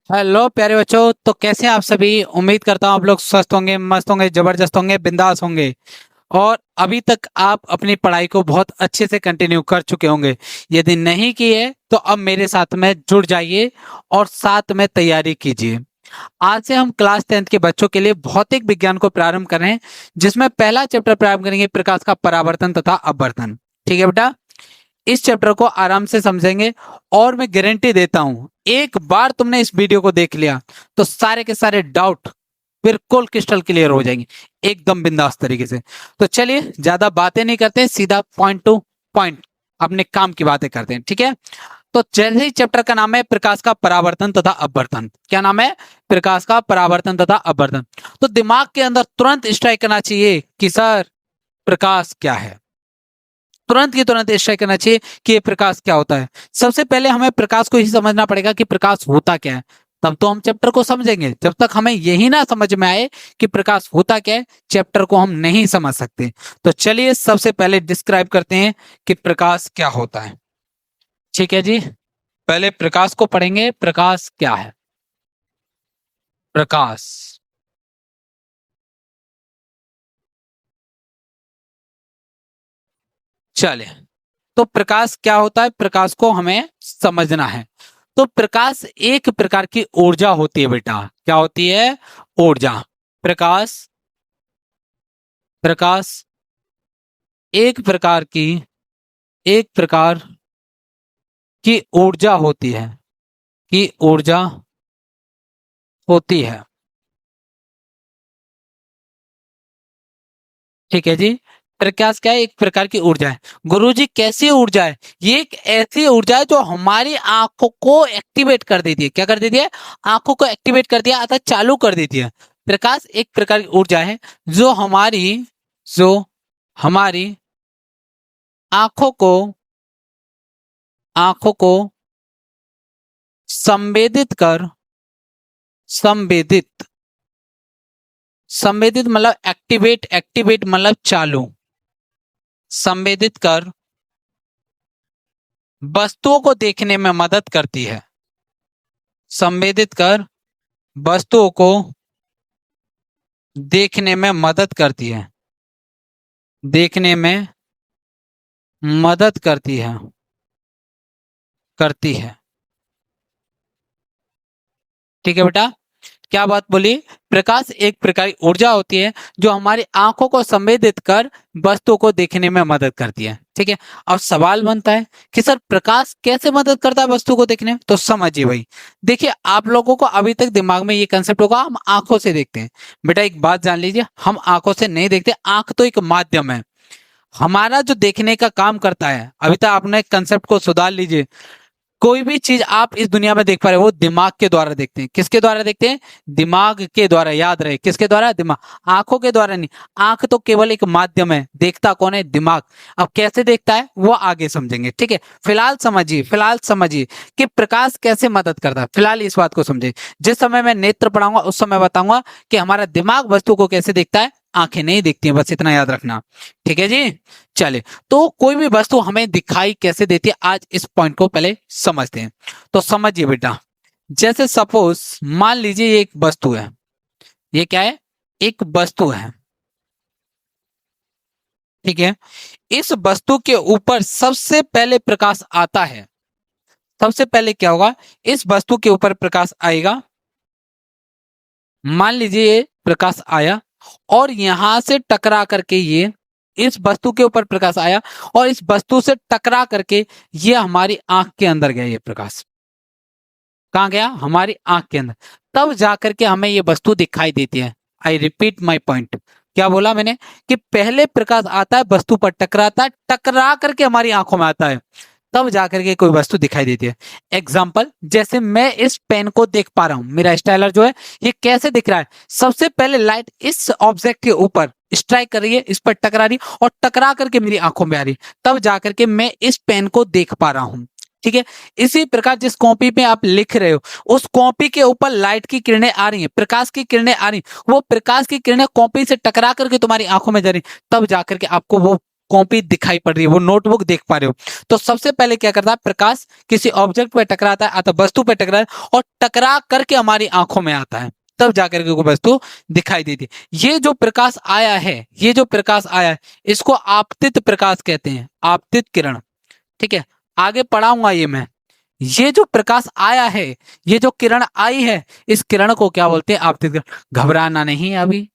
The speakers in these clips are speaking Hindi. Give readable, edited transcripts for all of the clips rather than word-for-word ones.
हेलो प्यारे बच्चों। तो कैसे हैं आप सभी? उम्मीद करता हूँ आप लोग स्वस्थ होंगे, मस्त होंगे, जबरदस्त होंगे, बिंदास होंगे। और अभी तक आप अपनी पढ़ाई को बहुत अच्छे से कंटिन्यू कर चुके होंगे। यदि नहीं किए तो अब मेरे साथ में जुड़ जाइए और साथ में तैयारी कीजिए। आज से हम क्लास 10th के बच्चों के लिए भौतिक विज्ञान को प्रारंभ कर रहे हैं, जिसमें पहला चैप्टर प्रारंभ करेंगे प्रकाश का परावर्तन तथा अपवर्तन। ठीक है बेटा, इस चैप्टर को आराम से समझेंगे। और मैं गारंटी देता हूं, एक बार तुमने इस वीडियो को देख लिया तो सारे के सारे डाउट बिल्कुल क्रिस्टल क्लियर हो जाएंगे, एकदम बिंदास तरीके से। तो चलिए ज्यादा बातें नहीं करते, सीधा पॉइंट टू पॉइंट अपने काम की बातें करते हैं। ठीक है, तो जैसे ही चैप्टर का नाम है प्रकाश का परावर्तन तथा अपवर्तन। क्या नाम है? प्रकाश का परावर्तन तथा अपवर्तन। तो दिमाग के अंदर तुरंत स्ट्राइक करना चाहिए कि सर प्रकाश क्या है। तुरंत की तुरंत स्ट्राइक करना चाहिए कि ये प्रकाश क्या होता है। सबसे पहले हमें प्रकाश को ही समझना पड़ेगा कि प्रकाश होता क्या है, तब तो हम चैप्टर को समझेंगे। जब तक हमें यही ना समझ में आए कि प्रकाश होता क्या है, चैप्टर को हम नहीं समझ सकते। तो चलिए सबसे पहले डिस्क्राइब करते हैं कि प्रकाश क्या होता है। ठीक है जी, पहले प्रकाश को पढ़ेंगे। प्रकाश क्या है? प्रकाश, चले, तो प्रकाश क्या होता है, प्रकाश को हमें समझना है। तो प्रकाश एक प्रकार की ऊर्जा होती है बेटा। क्या होती है? ऊर्जा। प्रकाश, प्रकाश एक प्रकार की, एक प्रकार की ऊर्जा होती है, की ऊर्जा होती है। ठीक है जी, प्रकाश क्या है? एक प्रकार की ऊर्जा है। गुरुजी कैसी ऊर्जा है? ये एक ऐसी ऊर्जा है जो हमारी आंखों को एक्टिवेट कर देती है। क्या कर देती है? आंखों को एक्टिवेट कर दिया अर्थात चालू कर देती है। प्रकाश एक प्रकार की ऊर्जा है जो हमारी, जो हमारी आंखों को, आंखों को संवेदित कर, संवेदित, संवेदित मतलब एक्टिवेट, एक्टिवेट मतलब चालू, संवेदित कर वस्तुओं को देखने में मदद करती है। संवेदित कर वस्तुओं को देखने में मदद करती है, देखने में मदद करती है, करती है। ठीक है बेटा, क्या बात बोली? प्रकाश एक प्रकार की ऊर्जा होती है जो हमारी आंखों को संवेदित कर वस्तुओं को देखने में मदद करती है। ठीक है, अब सवाल बनता है कि सर प्रकाश कैसे मदद करता है वस्तु को देखने में? तो समझिए भाई, देखिए आप लोगों को अभी तक दिमाग में ये कंसेप्ट होगा हम आंखों से देखते हैं। बेटा एक बात जान लीजिए, हम आंखों से नहीं देखते, आंख तो एक माध्यम है। हमारा जो देखने का काम करता है, अभी तक आपने कंसेप्ट को सुधार लीजिए। कोई भी चीज आप इस दुनिया में देख पा रहे हो वो दिमाग के द्वारा देखते हैं। किसके द्वारा देखते हैं? दिमाग के द्वारा। याद रहे, किसके द्वारा? दिमाग, आंखों के द्वारा नहीं। आंख तो केवल एक माध्यम है, देखता कौन है? दिमाग। अब कैसे देखता है वो आगे समझेंगे। ठीक है, फिलहाल समझिए, फिलहाल समझिए कि प्रकाश कैसे मदद करता है। फिलहाल इस बात को समझिए। जिस समय मैं नेत्र पढ़ाऊंगा उस समय बताऊंगा कि हमारा दिमाग वस्तु को कैसे देखता है, आंखें नहीं देखती हैं, बस इतना याद रखना। ठीक है जी, चले। तो कोई भी वस्तु हमें दिखाई कैसे देती है, आज इस पॉइंट को पहले समझते हैं। तो समझिए बेटा, जैसे सपोज मान लीजिए ये एक वस्तु है। ये क्या है? एक वस्तु है। ठीक है, इस वस्तु के ऊपर सबसे पहले प्रकाश आता है। सबसे पहले क्या होगा? इस वस्तु के ऊपर प्रकाश आएगा। मान लीजिए ये प्रकाश आया और यहां से टकरा करके ये इस वस्तु के ऊपर प्रकाश आया और इस वस्तु से टकरा करके ये हमारी आंख के अंदर गया। ये प्रकाश कहाँ गया? हमारी आंख के अंदर। तब जाकर के हमें ये वस्तु दिखाई देती है। I repeat my point. क्या बोला मैंने? कि पहले प्रकाश आता है, वस्तु पर टकराता है, टकरा करके हमारी आंखों में आता है, तब जाकर के कोई वस्तु दिखाई देती है। एग्जाम्पल, जैसे मैं इस पेन को देख पा रहा हूं, मेरा स्टाइलर जो है ये कैसे दिख रहा है? सबसे पहले लाइट इस ऑब्जेक्ट के ऊपर स्ट्राइक कर रही है, इस पर टकरा रही और टकरा करके मेरी आंखों में आ रही, तब जाकर के मैं इस पेन को देख पा रहा हूं। ठीक है, इसी प्रकार जिस कॉपी पे आप लिख रहे हो उस कॉपी के ऊपर लाइट की किरणें आ रही हैं, प्रकाश की किरणें आ रही, वो प्रकाश की किरणें कॉपी से टकरा करके तुम्हारी आंखों में जा रही, तब जाकर के आपको वो कॉपी दिखाई पड़ रही है, वो नोटबुक देख पा रहे हो। तो सबसे पहले क्या करता है, प्रकाश किसी ऑब्जेक्ट पे टकराता है, अतः वस्तु पे टकरा है और टकरा करके हमारी आंखों में आता है, तब जाकर के कोई वस्तु दिखाई देती है। ये जो प्रकाश आया है, ये जो प्रकाश आया है, इसको आपतित प्रकाश कहते हैं, आपतित किरण। ठीक है, आगे पढ़ाऊंगा ये मैं। ये जो प्रकाश आया है, ये जो किरण आई है, इस किरण को क्या बोलते हैं, आपतित किरण। घबराना नहीं है, अभी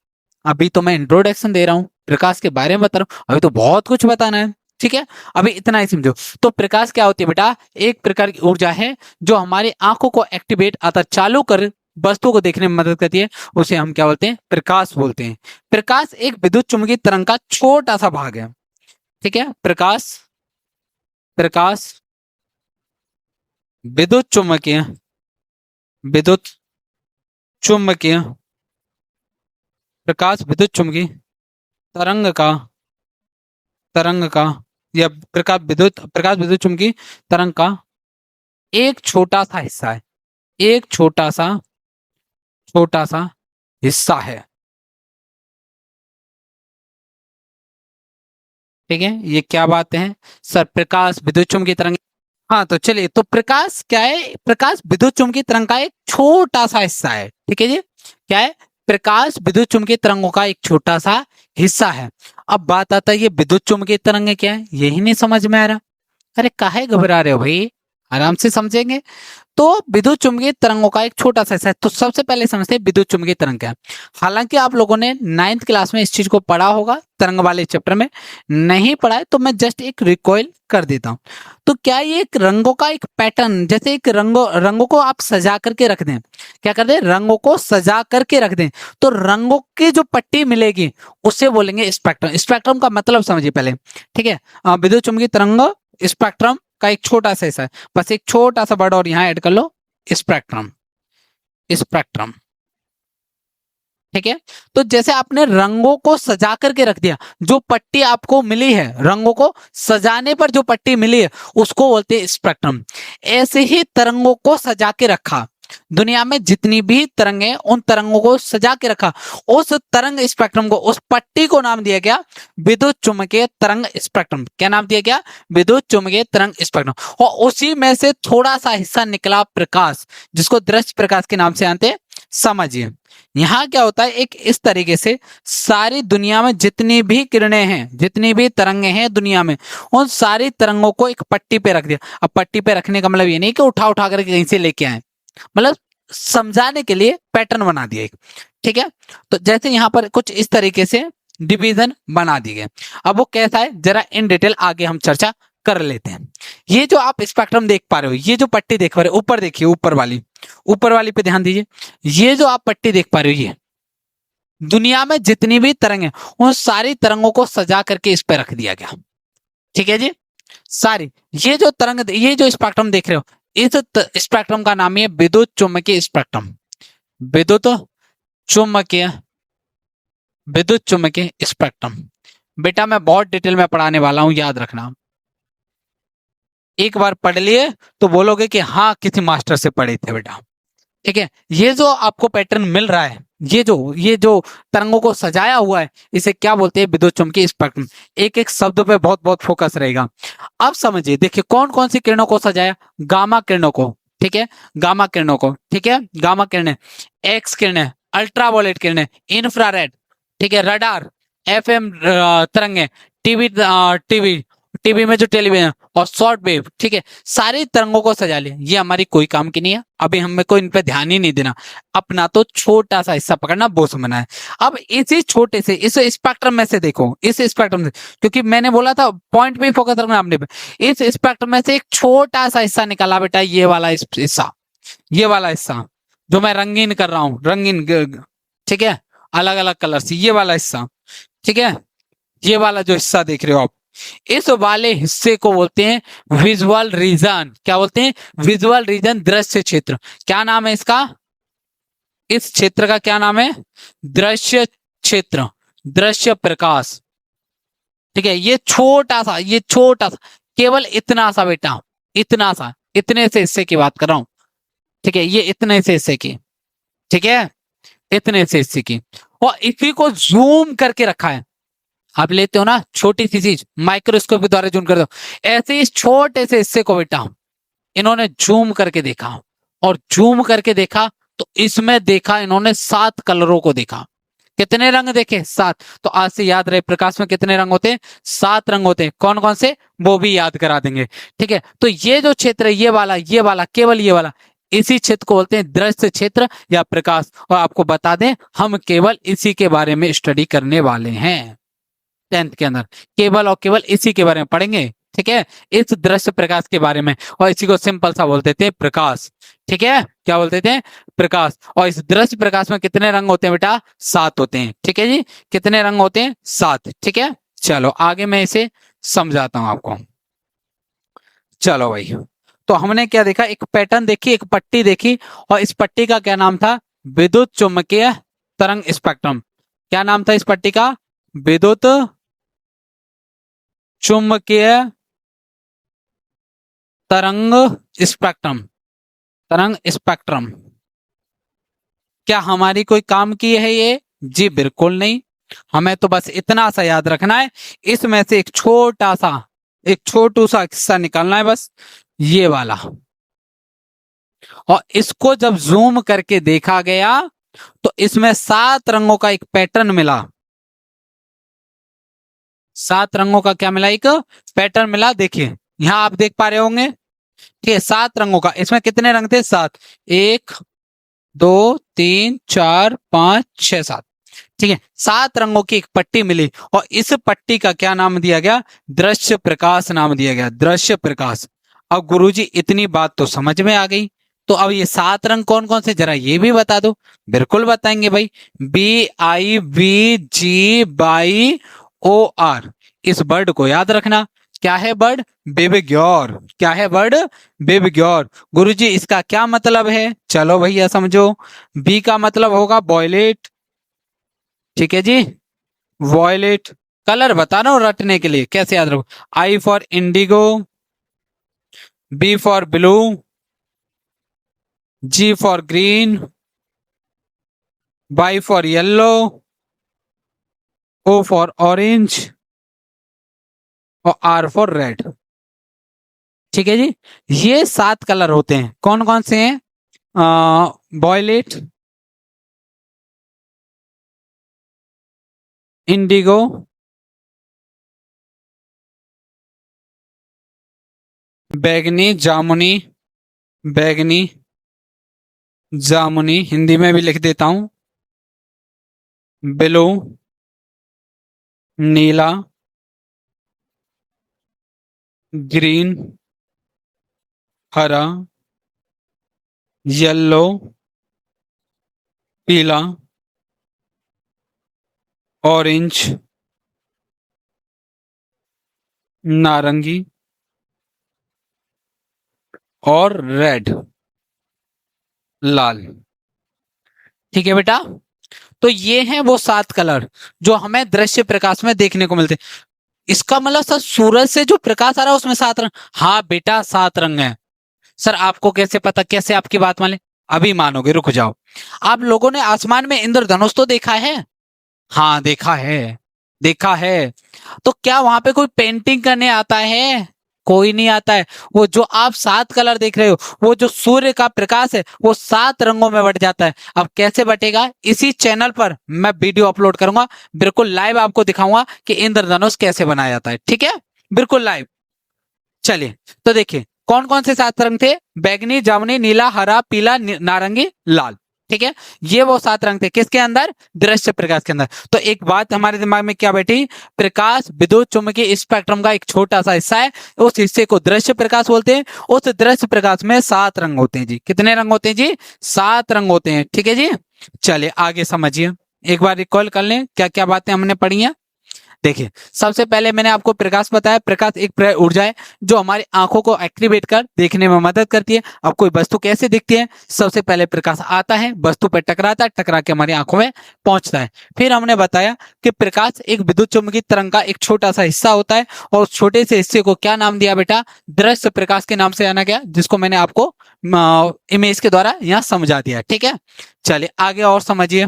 अभी तो मैं इंट्रोडक्शन दे रहा हूँ, प्रकाश के बारे में बता रहा हूँ, अभी तो बहुत कुछ बताना है। ठीक है, अभी इतना ही समझो। तो प्रकाश क्या होती है बेटा, एक प्रकार की ऊर्जा है जो हमारी आंखों को एक्टिवेट अर्थात चालू कर वस्तुओं को देखने में मदद करती है, उसे हम क्या बोलते हैं, प्रकाश बोलते हैं। प्रकाश एक विद्युत चुम्बकीय तरंग का छोटा सा भाग है। ठीक है, प्रकाश प्रकाश विद्युत चुम्बकीय विद्युत चुम्बकीय प्रकाश विद्युत चुम्बकीय तरंग का तरंग का या प्रकाश विद्युत चुम्बकीय तरंग का एक छोटा सा हिस्सा है, एक छोटा सा हिस्सा है। ठीक है, ये क्या बातें हैं सर, प्रकाश विद्युत चुम्बकीय तरंग। हाँ तो चलिए, तो प्रकाश क्या है, प्रकाश विद्युत चुम्बकीय तरंग का एक छोटा सा हिस्सा है। ठीक है जी, क्या है, प्रकाश विद्युत चुम्बकीय तरंगों का एक छोटा सा हिस्सा है। अब बात आता है ये विद्युत चुम्बकीय तरंग क्या है, यही नहीं समझ में आ रहा। अरे काहे घबरा रहे हो भाई, आराम से समझेंगे। तो विद्युत चुम्बकीय तरंगों का एक छोटा सा हिस्सा है। तो सबसे पहले समझते हैं विद्युत चुम्बकीय तरंग क्या है। हालांकि आप लोगों ने 9th क्लास में इस चीज को पढ़ा होगा, तरंग वाले चैप्टर में नहीं पढ़ा है तो मैं जस्ट एक रिकॉइल कर देता हूं। तो क्या ये एक रंगों का एक पैटर्न, जैसे एक रंगों को आप सजा करके रख दें, क्या कर दें, रंगों को सजा करके रख दें, तो रंगों की जो पट्टी मिलेगी उसे बोलेंगे स्पेक्ट्रम। स्पेक्ट्रम का मतलब समझिए पहले। ठीक है, विद्युत चुम्बकीय तरंग स्पेक्ट्रम का एक छोटा सा हिस्सा है, बस एक छोटा सा वर्ड और यहां ऐड कर लो, स्पेक्ट्रम। स्पेक्ट्रम, ठीक है। तो जैसे आपने रंगों को सजा करके रख दिया, जो पट्टी आपको मिली है, रंगों को सजाने पर जो पट्टी मिली है उसको बोलते हैं स्पेक्ट्रम। ऐसे ही तरंगों को सजा के रखा, दुनिया में जितनी भी तरंगे, उन तरंगों को सजा के रखा, उस तरंग स्पेक्ट्रम को, उस पट्टी को नाम दिया गया विद्युत चुम्बकीय तरंग स्पेक्ट्रम। क्या नाम दिया गया, विद्युत चुम्बकीय तरंग स्पेक्ट्रम। और उसी में से थोड़ा सा हिस्सा निकला प्रकाश, जिसको दृश्य प्रकाश के नाम से जानते हैं। समझिए यहां क्या होता है, एक इस तरीके से सारी दुनिया में जितनी भी किरणें हैं, जितनी भी तरंगे हैं दुनिया में, उन सारी तरंगों को एक पट्टी पे रख दिया। अब पट्टी पे रखने का मतलब ये नहीं कि उठा उठा करके कहीं से लेके आए, मतलब समझाने के लिए पैटर्न बना दिया एक। ठीक है, तो जैसे यहां पर कुछ इस तरीके से डिवीजन बना दिए गए। अब वो कैसा है जरा इन डिटेल आगे हम चर्चा कर लेते हैं। ये जो आप स्पेक्ट्रम देख पा रहे हो, ये जो पट्टी देख पा रहे हो, ऊपर देखिए, ऊपर वाली पे ध्यान दीजिए। ये जो आप पट्टी देख पा रहे हो, ये दुनिया में जितनी भी तरंग है उन सारी तरंगों को सजा करके इस पे रख दिया गया। ठीक है जी, सारी ये जो तरंग, ये जो स्पेक्ट्रम देख रहे हो, इस स्पेक्ट्रम का नाम है विद्युत चुम्बकीय स्पेक्ट्रम। विद्युत चुम्बकीय विद्युत चुम्बकीय स्पेक्ट्रम। बेटा मैं बहुत डिटेल में पढ़ाने वाला हूं, याद रखना। एक बार पढ़ लिए तो बोलोगे कि हाँ किसी मास्टर से पढ़े थे बेटा। ठीक है, ये जो आपको पैटर्न मिल रहा है, ये जो तरंगों को सजाया हुआ है, इसे क्या बोलते हैं, विद्युत चुम्बकीय स्पेक्ट्रम। एक एक शब्द पे बहुत बहुत फोकस रहेगा। अब समझिए, देखिए कौन कौन सी किरणों को सजाया, गामा किरणों को। ठीक है, गामा किरणों को, ठीक है, गामा किरणें, एक्स किरणें, अल्ट्रावायलेट किरणें, इंफ्रारेड, ठीक है, रडार, एफएम तरंगे, टीवी टीवी टीवी में जो टेलीविजन और शॉर्ट वेव, ठीक है, सारी तरंगों को सजा लिया। ये हमारी कोई काम की नहीं है, अभी हमें को इन पे ध्यान ही नहीं देना, अपना तो छोटा सा हिस्सा पकड़ना, वो समझना है। अब इसी छोटे से इस स्पेक्ट्रम में से देखो, इस स्पेक्ट्रम से, क्योंकि मैंने बोला था पॉइंट पे फोकस रखना आपने पे, इस स्पेक्ट्रम में से एक छोटा सा हिस्सा निकाला बेटा, ये वाला हिस्सा, ये वाला हिस्सा जो मैं रंगीन कर रहा हूं, रंगीन, ठीक है, अलग अलग कलर से, ये वाला हिस्सा, ठीक है, ये वाला जो हिस्सा देख रहे हो आप, इस वाले हिस्से को बोलते हैं विजुअल रीजन। क्या बोलते हैं, विजुअल रीजन, दृश्य क्षेत्र। क्या नाम है इसका, इस क्षेत्र का क्या नाम है, दृश्य क्षेत्र, दृश्य प्रकाश। ठीक है, ये छोटा सा, ये छोटा सा, केवल इतना सा बेटा, इतना सा, इतने से हिस्से की बात कर रहा हूं। ठीक है, ये इतने से हिस्से की, ठीक है, इतने से हिस्से की, और इसी को जूम करके रखा है। आप लेते हो ना छोटी सी चीज, माइक्रोस्कोप के द्वारा जूम कर दो, ऐसे इस छोटे से हिस्से को बेटा इन्होंने जूम करके देखा, और जूम करके देखा तो इसमें देखा इन्होंने 7 कलरों को देखा। कितने रंग देखे? 7। तो आज से याद रहे प्रकाश में कितने रंग होते हैं? 7 रंग होते हैं। कौन कौन से, वो भी याद करा देंगे। ठीक है, तो ये जो क्षेत्र है, ये वाला केवल ये वाला, इसी क्षेत्र को बोलते हैं दृश्य क्षेत्र या प्रकाश। और आपको बता दें हम केवल इसी के बारे में स्टडी करने वाले हैं 10th के अंदर, केवल और केवल इसी के बारे में पढ़ेंगे। ठीक है, इस दृश्य प्रकाश के बारे में, और इसी को सिंपल सा बोलते थे प्रकाश। ठीक है, क्या बोलते थे? प्रकाश। और इस दृश्य प्रकाश में कितने रंग होते हैं बेटा? 7 होते हैं। ठीक है जी, कितने रंग होते हैं? 7। ठीक है, चलो आगे मैं इसे समझाता हूं आपको। चलो भाई, तो हमने क्या देखा? एक पैटर्न देखी, एक पट्टी देखी, और इस पट्टी का क्या नाम था? विद्युत चुम्बकीय तरंग स्पेक्ट्रम। क्या नाम था इस पट्टी का? विद्युत चुम्बकीय तरंग स्पेक्ट्रम। तरंग स्पेक्ट्रम क्या हमारी कोई काम की है ये? जी बिल्कुल नहीं। हमें तो बस इतना सा याद रखना है, इसमें से एक छोटा सा, एक छोटू सा हिस्सा निकालना है बस, ये वाला। और इसको जब जूम करके देखा गया तो इसमें 7 रंगों का एक पैटर्न मिला। 7 रंगों का क्या मिला? एक पैटर्न मिला। देखिए यहां आप देख पा रहे होंगे। ठीक है, 7 रंगों का। इसमें कितने रंग थे? 7। 1 2 3 4 5 6 7। ठीक है, 7 रंगों की एक पट्टी मिली, और इस पट्टी का क्या नाम दिया गया? दृश्य प्रकाश नाम दिया गया, दृश्य प्रकाश। अब गुरुजी इतनी बात तो समझ में आ गई, तो अब ये 7 रंग कौन कौन से, जरा ये भी बता दो। बिल्कुल बताएंगे भाई, BIVG/OR। इस वर्ड को याद रखना। क्या है वर्ड? बिबग्योर। क्या है वर्ड? बिबग्योर। गुरुजी इसका क्या मतलब है? चलो भैया समझो। बी का मतलब होगा वॉयलेट। ठीक है जी, वॉयलेट। कलर बता रहा हूं रटने के लिए, कैसे याद रखो। I for indigo, B for blue, G for green, Y for yellow, O for orange, और आर फॉर रेड। ठीक है जी, ये 7 कलर होते हैं। कौन कौन से हैं? वॉयलेट, इंडिगो, बैगनी, जामुनी, बैगनी, जामुनी, हिंदी में भी लिख देता हूं, ब्लू, नीला, ग्रीन, हरा, येलो, पीला, ऑरेंज, नारंगी, और रेड, लाल। ठीक है बेटा, तो ये हैं वो 7 कलर जो हमें दृश्य प्रकाश में देखने को मिलते हैं। इसका मतलब सर सूरज से जो प्रकाश आ रहा है उसमें 7 रंग? हाँ बेटा 7 रंग हैं। सर आपको कैसे पता? कैसे आपकी बात मान ले? अभी मानोगे, रुक जाओ। आप लोगों ने आसमान में इंद्रधनुष तो देखा है? हाँ देखा है, देखा है। तो क्या वहां पे कोई पेंटिंग करने आता है? कोई नहीं आता है। वो जो आप 7 कलर देख रहे हो, वो जो सूर्य का प्रकाश है वो 7 रंगों में बट जाता है। अब कैसे बटेगा? इसी चैनल पर मैं वीडियो अपलोड करूंगा, बिल्कुल लाइव आपको दिखाऊंगा कि इंद्रधनुष कैसे बनाया जाता है। ठीक है, बिल्कुल लाइव। चलिए, तो देखिए कौन कौन से 7 रंग थे? बैगनी, जामुनी, नीला, हरा, पीला, नारंगी, लाल। ठीक है, ये वो 7 रंग थे किसके अंदर? दृश्य प्रकाश के अंदर। तो एक बात हमारे दिमाग में क्या बैठी? प्रकाश विद्युत चुम्बकीय स्पेक्ट्रम का एक छोटा सा हिस्सा है, उस हिस्से को दृश्य प्रकाश बोलते हैं। उस दृश्य प्रकाश में 7 रंग होते हैं जी। कितने रंग होते हैं जी? 7 रंग होते हैं। ठीक है जी, चलिए आगे समझिए, एक बार रिकॉल कर लें क्या क्या बातें हमने पढ़ी हैं। देखिए, सबसे पहले मैंने आपको प्रकाश बताया। प्रकाश एक ऊर्जा है जो हमारी आंखों को एक्टिवेट कर देखने में मदद करती है। अब कोई वस्तु कैसे दिखती है? सबसे पहले प्रकाश आता है, वस्तु पर टकराता है, टकरा के हमारी आंखों में पहुंचता है। फिर हमने बताया कि प्रकाश एक विद्युत चुम्बकीय तरंग का एक छोटा सा हिस्सा होता है, और उस छोटे से हिस्से को क्या नाम दिया बेटा? दृश्य प्रकाश के नाम से जाना गया, जिसको मैंने आपको इमेज के द्वारा यहाँ समझा दिया। ठीक है, चलिए आगे और समझिए।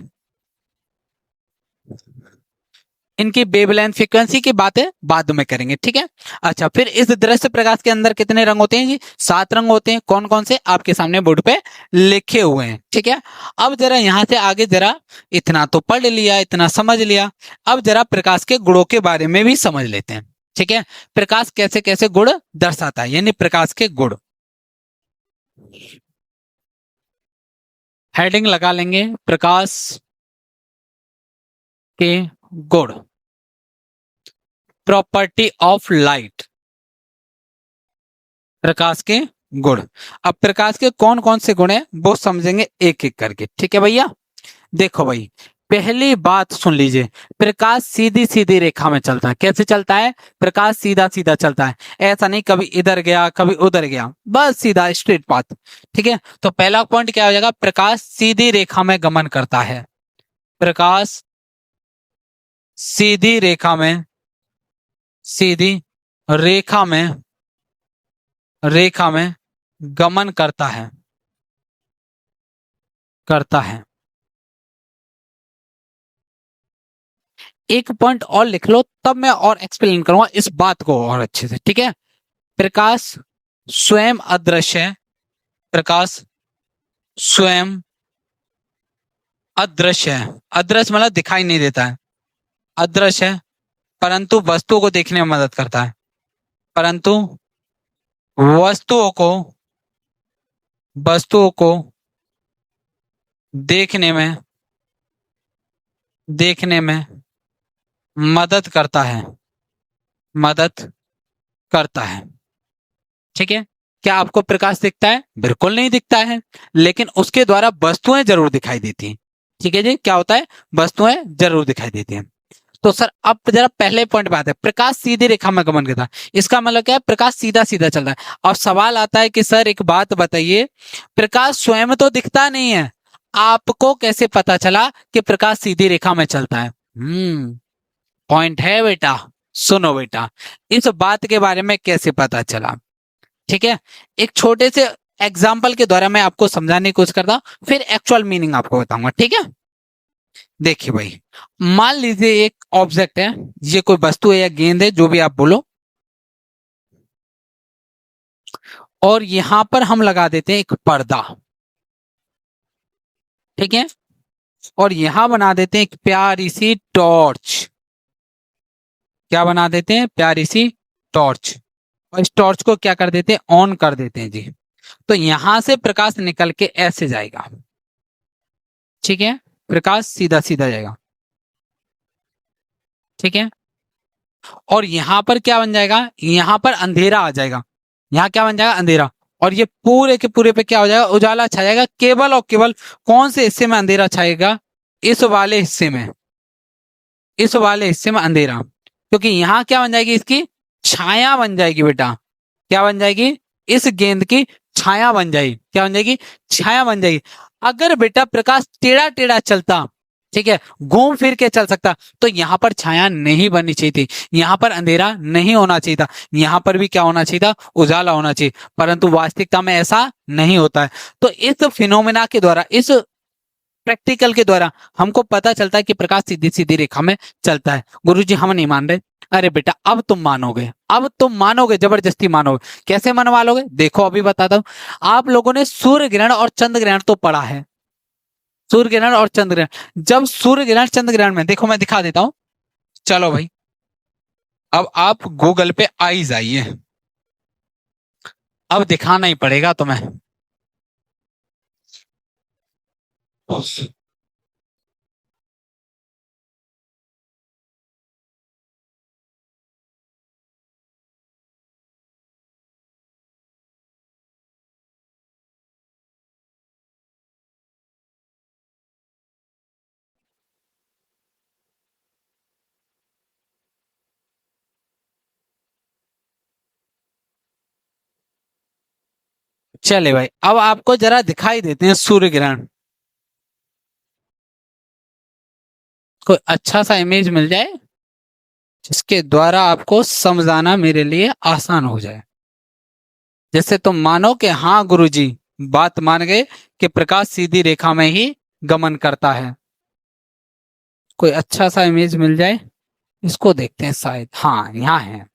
इनकी वेवलेंथ फ्रीक्वेंसी की बातें बाद में करेंगे, ठीक है। अच्छा, फिर इस दृश्य प्रकाश के अंदर कितने रंग होते हैं जी? 7 रंग होते हैं। कौन कौन से? आपके सामने बोर्ड पे लिखे हुए हैं, ठीक है। अब जरा यहां से आगे जरा, इतना तो पढ़ लिया, इतना समझ लिया, अब जरा प्रकाश के गुणों के बारे में भी समझ लेते हैं, ठीक है। प्रकाश कैसे कैसे गुण दर्शाता है, यानी प्रकाश के गुण। हेडिंग लगा लेंगे, प्रकाश के गुण, प्रॉपर्टी ऑफ लाइट, प्रकाश के गुण। अब प्रकाश के कौन कौन से गुण हैं वो समझेंगे एक एक करके, ठीक है भैया। देखो भाई, पहली बात सुन लीजिए, प्रकाश सीधी सीधी रेखा में चलता है। कैसे चलता है? प्रकाश सीधा सीधा चलता है, ऐसा नहीं कभी इधर गया कभी उधर गया, बस सीधा स्ट्रेट पाथ, ठीक है। तो पहला पॉइंट क्या हो जाएगा? प्रकाश सीधी रेखा में गमन करता है। प्रकाश सीधी रेखा में, सीधी रेखा में गमन करता है, करता है। एक पॉइंट और लिख लो, तब मैं और एक्सप्लेन करूंगा इस बात को और अच्छे से, ठीक है। प्रकाश स्वयं अदृश्य है, प्रकाश स्वयं अदृश्य है। अदृश्य मतलब दिखाई नहीं देता है, अदृश्य है, परंतु वस्तुओं को देखने में मदद करता है, परंतु वस्तुओं को, वस्तुओं को देखने में, देखने में मदद करता है, मदद करता है, ठीक है। क्या आपको प्रकाश दिखता है? बिल्कुल नहीं दिखता है, लेकिन उसके द्वारा वस्तुएं जरूर दिखाई देती हैं, ठीक है जी। क्या होता है? वस्तुएं जरूर दिखाई देती हैं। तो सर अब जरा पहले पॉइंट पे आते हैं, प्रकाश सीधी रेखा में गमन करता है, इसका मतलब क्या है? प्रकाश सीधा सीधा चल रहा है। अब सवाल आता है कि सर एक बात बताइए, प्रकाश स्वयं तो दिखता नहीं है, आपको कैसे पता चला कि प्रकाश सीधी रेखा में चलता है? पॉइंट है बेटा, सुनो बेटा, इस बात के बारे में कैसे पता चला, ठीक है। एक छोटे से एग्जाम्पल के द्वारा मैं आपको समझाने की कोशिश करता हूं, फिर एक्चुअल मीनिंग आपको बताऊंगा, ठीक है। देखिए भाई, मान लीजिए एक ऑब्जेक्ट है, ये कोई वस्तु है या गेंद है, जो भी आप बोलो, और यहां पर हम लगा देते हैं एक पर्दा, ठीक है, और यहां बना देते हैं एक प्यारी सी टॉर्च। क्या बना देते हैं? प्यारी सी टॉर्च। और इस टॉर्च को क्या कर देते हैं? ऑन कर देते हैं जी। तो यहां से प्रकाश निकल के ऐसे जाएगा, ठीक है, प्रकाश सीधा सीधा जाएगा, ठीक है। और यहां पर क्या बन जाएगा? यहां पर अंधेरा आ जाएगा, यहां क्या बन जाएगा? अंधेरा। और ये पूरे के पूरे पे क्या हो जाएगा? उजाला छा जाएगा। केवल और केवल कौन से हिस्से में अंधेरा छाएगा? इस वाले हिस्से में, इस वाले हिस्से में अंधेरा, क्योंकि यहां क्या बन जाएगी? इसकी छाया बन जाएगी बेटा। क्या बन जाएगी? इस गेंद की छाया बन जाएगी। क्या बन जाएगी? छाया बन जाएगी। अगर बेटा प्रकाश टेढ़ा टेढ़ा चलता, ठीक है, घूम फिर के चल सकता, तो यहां पर छाया नहीं बननी चाहिए थी, यहां पर अंधेरा नहीं होना चाहिए था, यहां पर भी क्या होना चाहिए था? उजाला होना चाहिए। परंतु वास्तविकता में ऐसा नहीं होता है। तो इस फिनोमेना के द्वारा, इस प्रैक्टिकल के द्वारा हमको पता चलता है कि प्रकाश सीधी सीधी रेखा में चलता है। गुरुजी हम नहीं मान रहे। अरे बेटा अब तुम मानोगे, अब तुम मानोगे, जबरदस्ती मानोगे। कैसे मनवा लोगे? देखो अभी बताता हूं। आप लोगों ने सूर्य ग्रहण और चंद्र ग्रहण तो पढ़ा है, सूर्य ग्रहण और चंद्र ग्रहण। जब सूर्य ग्रहण चंद्र ग्रहण में, देखो मैं दिखा देता हूं, चलो भाई, अब आप गूगल पे आई जाइए, अब दिखाना ही पड़ेगा तुम्हें। चले भाई, अब आपको जरा दिखाई देते हैं सूर्य ग्रहण। कोई अच्छा सा इमेज मिल जाए जिसके द्वारा आपको समझाना मेरे लिए आसान हो जाए, जैसे तुम मानो कि हाँ गुरुजी बात मान गए कि प्रकाश सीधी रेखा में ही गमन करता है। कोई अच्छा सा इमेज मिल जाए। इसको देखते हैं शायद, हाँ यहाँ है।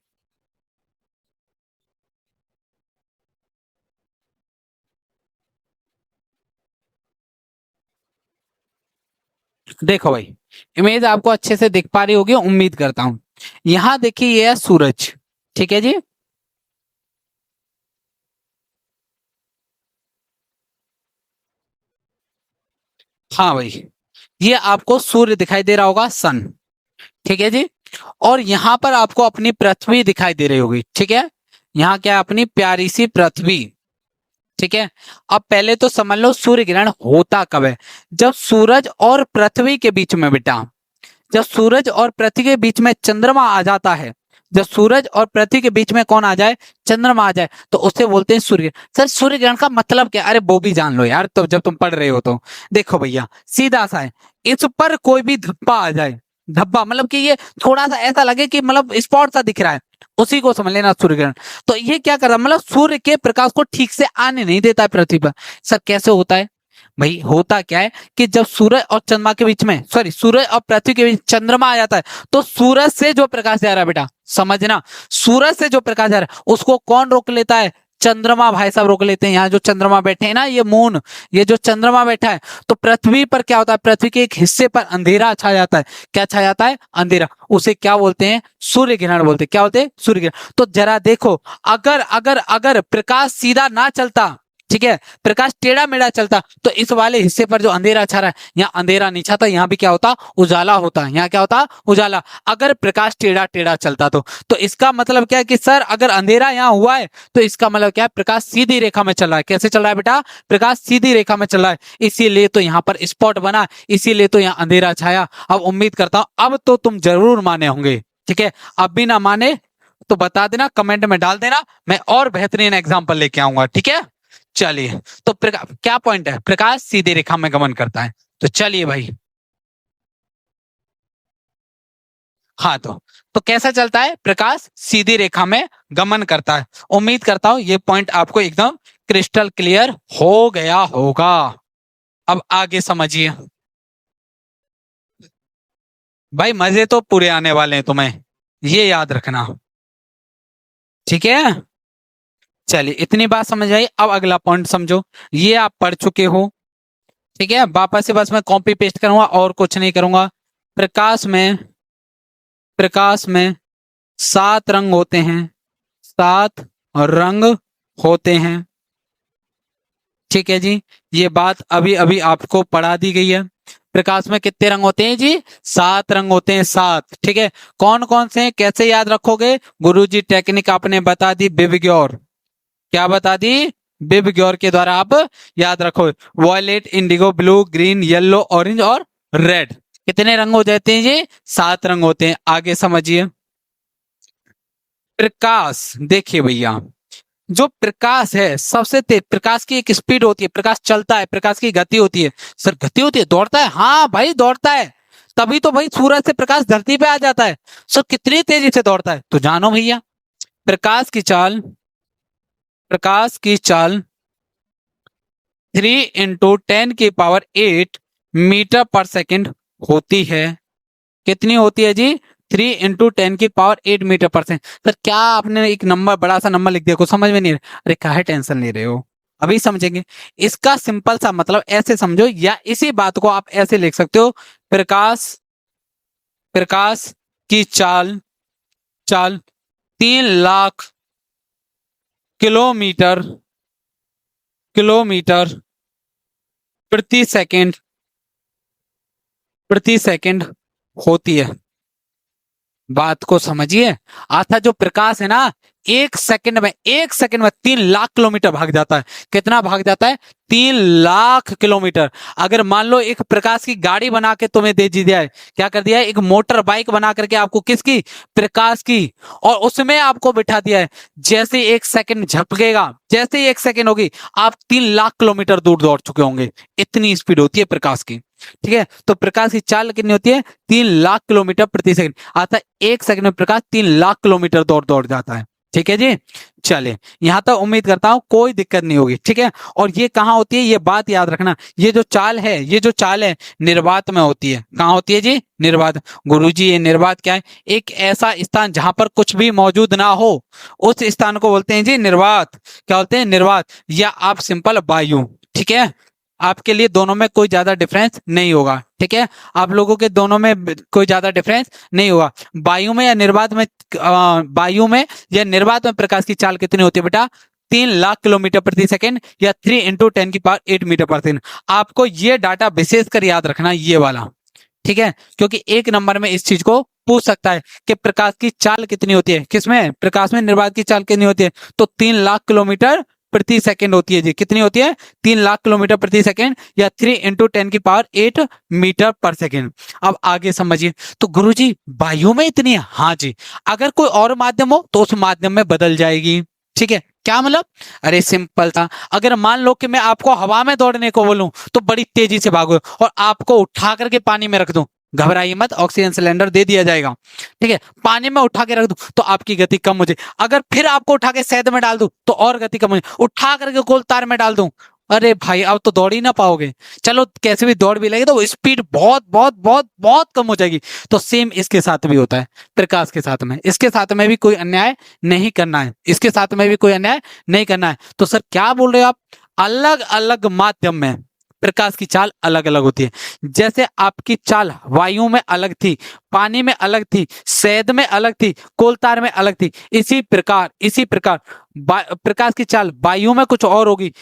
देखो भाई, इमेज आपको अच्छे से दिख पा रही होगी, उम्मीद करता हूं। यहाँ देखिए ये है सूरज, ठीक है जी। हाँ भाई, ये आपको सूर्य दिखाई दे रहा होगा, सन, ठीक है जी। और यहाँ पर आपको अपनी पृथ्वी दिखाई दे रही होगी, ठीक है। यहाँ क्या है, अपनी प्यारी सी पृथ्वी, ठीक है। अब पहले तो समझ लो सूर्य ग्रहण होता कब है, जब सूरज और पृथ्वी के बीच में बेटा, जब सूरज और पृथ्वी के बीच में चंद्रमा आ जाता है, जब सूरज और पृथ्वी के बीच में कौन आ जाए, चंद्रमा आ जाए, तो उसे बोलते हैं सूर्य ग्रहण। सर सूर्य ग्रहण का मतलब क्या, अरे वो भी जान लो यार, तो जब तुम पढ़ रहे हो तो देखो भैया, सीधा सा है, इस पर कोई भी धब्बा आ जाए, धब्बा मतलब कि ये थोड़ा सा ऐसा लगे कि मतलब स्पॉट सा दिख रहा है, उसी को समझ लेना सूर्य ग्रहण। तो ये क्या कर रहा है, मतलब सूर्य के प्रकाश को ठीक से आने नहीं देता है पृथ्वी पर। सर कैसे होता है भाई, होता क्या है कि जब सूरज और चंद्रमा के बीच में, सॉरी सूरज और पृथ्वी के बीच चंद्रमा आ जाता है, तो सूरज से जो प्रकाश जा रहा है बेटा, समझना, सूरज से जो प्रकाश जा रहा है उसको कौन रोक लेता है, चंद्रमा भाई साहब रोक लेते हैं। यहाँ जो चंद्रमा बैठे हैं ना, ये मून, ये जो चंद्रमा बैठा है, तो पृथ्वी पर क्या होता है, पृथ्वी के एक हिस्से पर अंधेरा छा जाता है। क्या छा जाता है, अंधेरा, उसे क्या बोलते हैं, सूर्य ग्रहण बोलते हैं। क्या बोलते हैं, सूर्य ग्रहण। तो जरा देखो, अगर अगर अगर प्रकाश सीधा ना चलता, ठीक है, प्रकाश टेढ़ा मेढ़ा चलता, तो इस वाले हिस्से पर जो अंधेरा छा रहा है, यहाँ अंधेरा नहीं छाता, यहाँ भी क्या होता, उजाला होता, यहाँ क्या होता, उजाला। अगर प्रकाश टेढ़ा टेढ़ा चलता तो इसका मतलब क्या है कि सर अगर अंधेरा यहाँ हुआ है, तो इसका मतलब क्या है, प्रकाश सीधी रेखा में चल रहा है। कैसे चल रहा है बेटा, प्रकाश सीधी रेखा में चल रहा है, इसीलिए तो यहाँ पर स्पॉट बना, इसीलिए तो यहाँ अंधेरा छाया। अब उम्मीद करता हूं अब तो तुम जरूर माने होंगे, ठीक है। अब भी ना माने तो बता देना, कमेंट में डाल देना, मैं और बेहतरीन एग्जाम्पल लेके आऊंगा, ठीक है। चलिए, तो क्या पॉइंट है, प्रकाश सीधी रेखा में गमन करता है। तो चलिए भाई, हाँ तो कैसा चलता है, प्रकाश सीधी रेखा में गमन करता है। उम्मीद करता हूं ये पॉइंट आपको एकदम क्रिस्टल क्लियर हो गया होगा। अब आगे समझिए भाई, मजे तो पूरे आने वाले हैं तुम्हें, ये याद रखना, ठीक है। चलिए, इतनी बात समझ आई, अब अगला पॉइंट समझो। ये आप पढ़ चुके हो, ठीक है। वापस से बस मैं कॉपी पेस्ट करूंगा और कुछ नहीं करूंगा। प्रकाश में, प्रकाश में 7 रंग होते हैं, 7 रंग होते हैं, ठीक है जी। ये बात अभी अभी आपको पढ़ा दी गई है। प्रकाश में कितने रंग होते हैं जी, 7 रंग होते हैं, 7, ठीक है। कौन कौन से हैं, कैसे याद रखोगे, गुरुजी टेक्निक आपने बता दी, बिबग्योर, क्या बता दी, बिबग्योर के द्वारा आप याद रखो। Violet, indigo, blue, green, yellow, orange और रेड, कितने रंग हो जाते हैं जी, 7 रंग होते हैं। आगे समझिए, प्रकाश देखिए भैया, जो प्रकाश है सबसे तेज, प्रकाश की एक स्पीड होती है, प्रकाश चलता है, प्रकाश की गति होती है। सर गति होती है, दौड़ता है, हाँ भाई दौड़ता है, तभी तो भाई सूरज से प्रकाश धरती पे आ जाता है। सर कितनी तेजी से दौड़ता है, तो जानो भैया, प्रकाश की चाल, प्रकाश की चाल 3 × 10⁸ मीटर पर सेकंड होती है। कितनी होती है जी, 3 × 10⁸ मीटर पर सेकंड। सर क्या आपने एक नंबर, बड़ा सा नंबर लिख दिया, कुछ समझ में नहीं रहा, अरे काहे टेंशन ले रहे हो, अभी समझेंगे। इसका सिंपल सा मतलब ऐसे समझो, या इसी बात को आप ऐसे लिख सकते हो, प्रकाश, प्रकाश की चाल, चाल 3 लाख किलोमीटर, किलोमीटर प्रति सेकंड, प्रति सेकंड होती है। बात को समझिए, अर्थात जो प्रकाश है ना, 1 सेकंड में, 1 सेकंड में 3 लाख किलोमीटर भाग जाता है। कितना भाग जाता है, 3 लाख किलोमीटर। अगर मान लो एक प्रकाश की गाड़ी बना के तुम्हें दे दी जाए, क्या कर दिया है, एक मोटर बाइक बना करके आपको, किसकी, प्रकाश की, और उसमें आपको बिठा दिया है, जैसे 1 सेकंड झपकेगा, जैसे ही 1 सेकंड होगी, आप 3 लाख किलोमीटर दूर दौड़ चुके होंगे। इतनी स्पीड होती है प्रकाश की, ठीक है। तो प्रकाश की चाल कितनी होती है, 3 लाख किलोमीटर प्रति सेकंड, अर्थात 1 सेकंड में प्रकाश 3 लाख किलोमीटर दौड़ दौड़ जाता है। ठीक है जी। चलिए, यहां तक उम्मीद करता हूं कोई दिक्कत नहीं होगी। ठीक है, और ये कहाँ होती है, ये बात याद रखना, ये जो चाल है निर्वात में होती है। कहाँ होती है जी, निर्वात। गुरुजी ये निर्वात क्या है, एक ऐसा स्थान जहां पर कुछ भी मौजूद ना हो, उस स्थान को बोलते हैं जी निर्वात। क्या बोलते हैं, निर्वात, या आप सिंपल वायु। ठीक है, आपके लिए दोनों में कोई ज्यादा डिफरेंस नहीं होगा। ठीक है, आप लोगों के दोनों में कोई ज्यादा डिफरेंस नहीं होगा। वायु में या निर्वात में, वायु में या निर्वात में प्रकाश की चाल कितनी होती है बेटा, 3 लाख किलोमीटर प्रति सेकंड, या 3 × 10⁻⁸मीटर पर सेकंड। आपको ये डाटा विशेष कर याद रखना, ये वाला। ठीक है, क्योंकि एक नंबर में इस चीज को पूछ सकता है कि प्रकाश की चाल कितनी होती है, किसमें, प्रकाश में निर्वात की चाल कितनी होती है, तो 3 लाख किलोमीटर प्रति सेकंड होती है जी। कितनी होती है, 3 लाख किलोमीटर प्रति सेकंड, या 3 × 10⁻⁸मीटर पर सेकंड। अब आगे समझिए, तो गुरुजी वायु में इतनी है, हाँ जी। अगर कोई और माध्यम हो तो उस माध्यम में बदल जाएगी। ठीक है, क्या मतलब, अरे सिंपल था। अगर मान लो कि मैं आपको हवा में दौड़ने को बोलूं तो बड़ी तेजी से भागो, और आपको उठा करके पानी में रख दूं, घबराइए मत, ऑक्सीजन सिलेंडर दे दिया जाएगा। ठीक है, पानी में उठा के रख दूं तो आपकी गति कम हो जाए। अगर फिर आपको उठा के शहद में डाल दूं तो और गति कम हो जाए। उठा करके गोल तार में डाल दूं, अरे भाई अब तो दौड़ ही ना पाओगे। चलो कैसे भी दौड़ भी लगे तो स्पीड बहुत बहुत बहुत बहुत कम हो जाएगी। तो सेम इसके साथ भी होता है, प्रकाश के साथ में, इसके साथ में भी कोई अन्याय नहीं करना है, इसके साथ में भी कोई अन्याय नहीं करना है। तो सर क्या बोल रहे हो आप, अलग अलग माध्यम में प्रकाश की चाल अलग अलग होती है। जैसे आपकी चाल वायु में अलग थी, पानी में अलग थी, शहद में अलग थी, कोलतार में अलग थी, इसी प्रकार प्रकाश की चाल वायु में कुछ और होगी,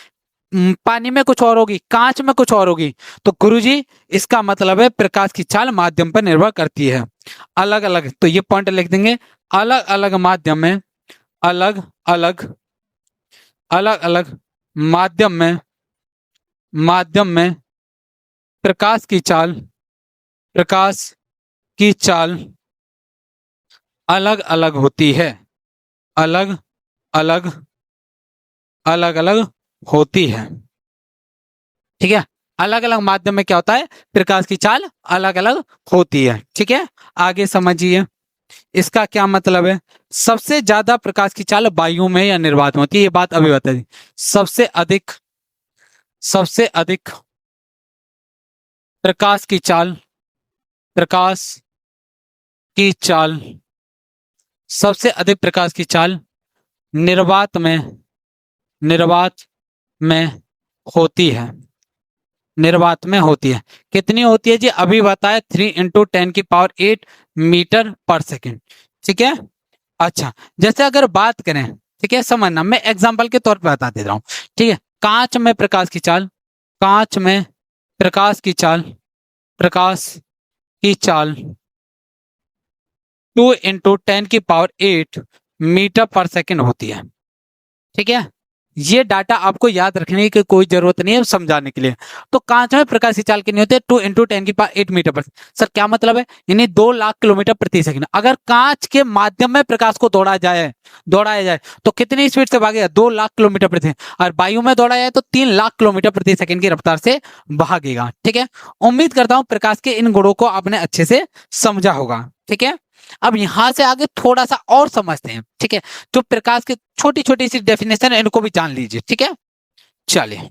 पानी में कुछ और होगी, कांच में कुछ और होगी। तो गुरुजी इसका मतलब है प्रकाश की चाल माध्यम पर निर्भर करती है, अलग अलग। तो ये पॉइंट लिख देंगे, अलग अलग माध्यम में, अलग अलग अलग अलग माध्यम में प्रकाश की चाल अलग अलग होती है, अलग अलग अलग होती है। ठीक है, अलग अलग माध्यम में क्या होता है, प्रकाश की चाल अलग अलग होती है। ठीक है, आगे समझिए, इसका क्या मतलब है। सबसे ज्यादा प्रकाश की चाल वायु में या निर्वात में होती है, ये बात अभी बता दी। सबसे अधिक प्रकाश की चाल सबसे अधिक प्रकाश की चाल निर्वात में होती है, निर्वात में होती है। कितनी होती है जी, अभी बताया, 3 × 10⁸मीटर पर सेकंड। ठीक है, अच्छा जैसे अगर बात करें, ठीक है समझना, मैं एग्जांपल के तौर पर बता दे रहा हूं। ठीक है, कांच में प्रकाश की चाल, प्रकाश की चाल 2 × 10⁸मीटर पर सेकंड होती है। ठीक है, ये डाटा आपको याद रखने की कोई जरूरत नहीं है समझाने के लिए। तो कांच में प्रकाश की चाल कितनी होती है, 2 × 10⁸मीटर पर। सर क्या मतलब है, यानी 2 लाख किलोमीटर प्रति सेकंड। अगर कांच के माध्यम में प्रकाश को दौड़ाया जाए तो कितनी स्पीड से भागेगा, 2 लाख किलोमीटर प्रति। और वायु में दौड़ा जाए तो 3 लाख किलोमीटर प्रति सेकंड की रफ्तार से भागेगा। ठीक है, उम्मीद करता हूं प्रकाश के इन गुणों को आपने अच्छे से समझा होगा। ठीक है, अब यहां से आगे थोड़ा सा और समझते हैं। ठीक है, जो प्रकाश की छोटी छोटी सी डेफिनेशन है इनको भी जान लीजिए। ठीक है, चलिए,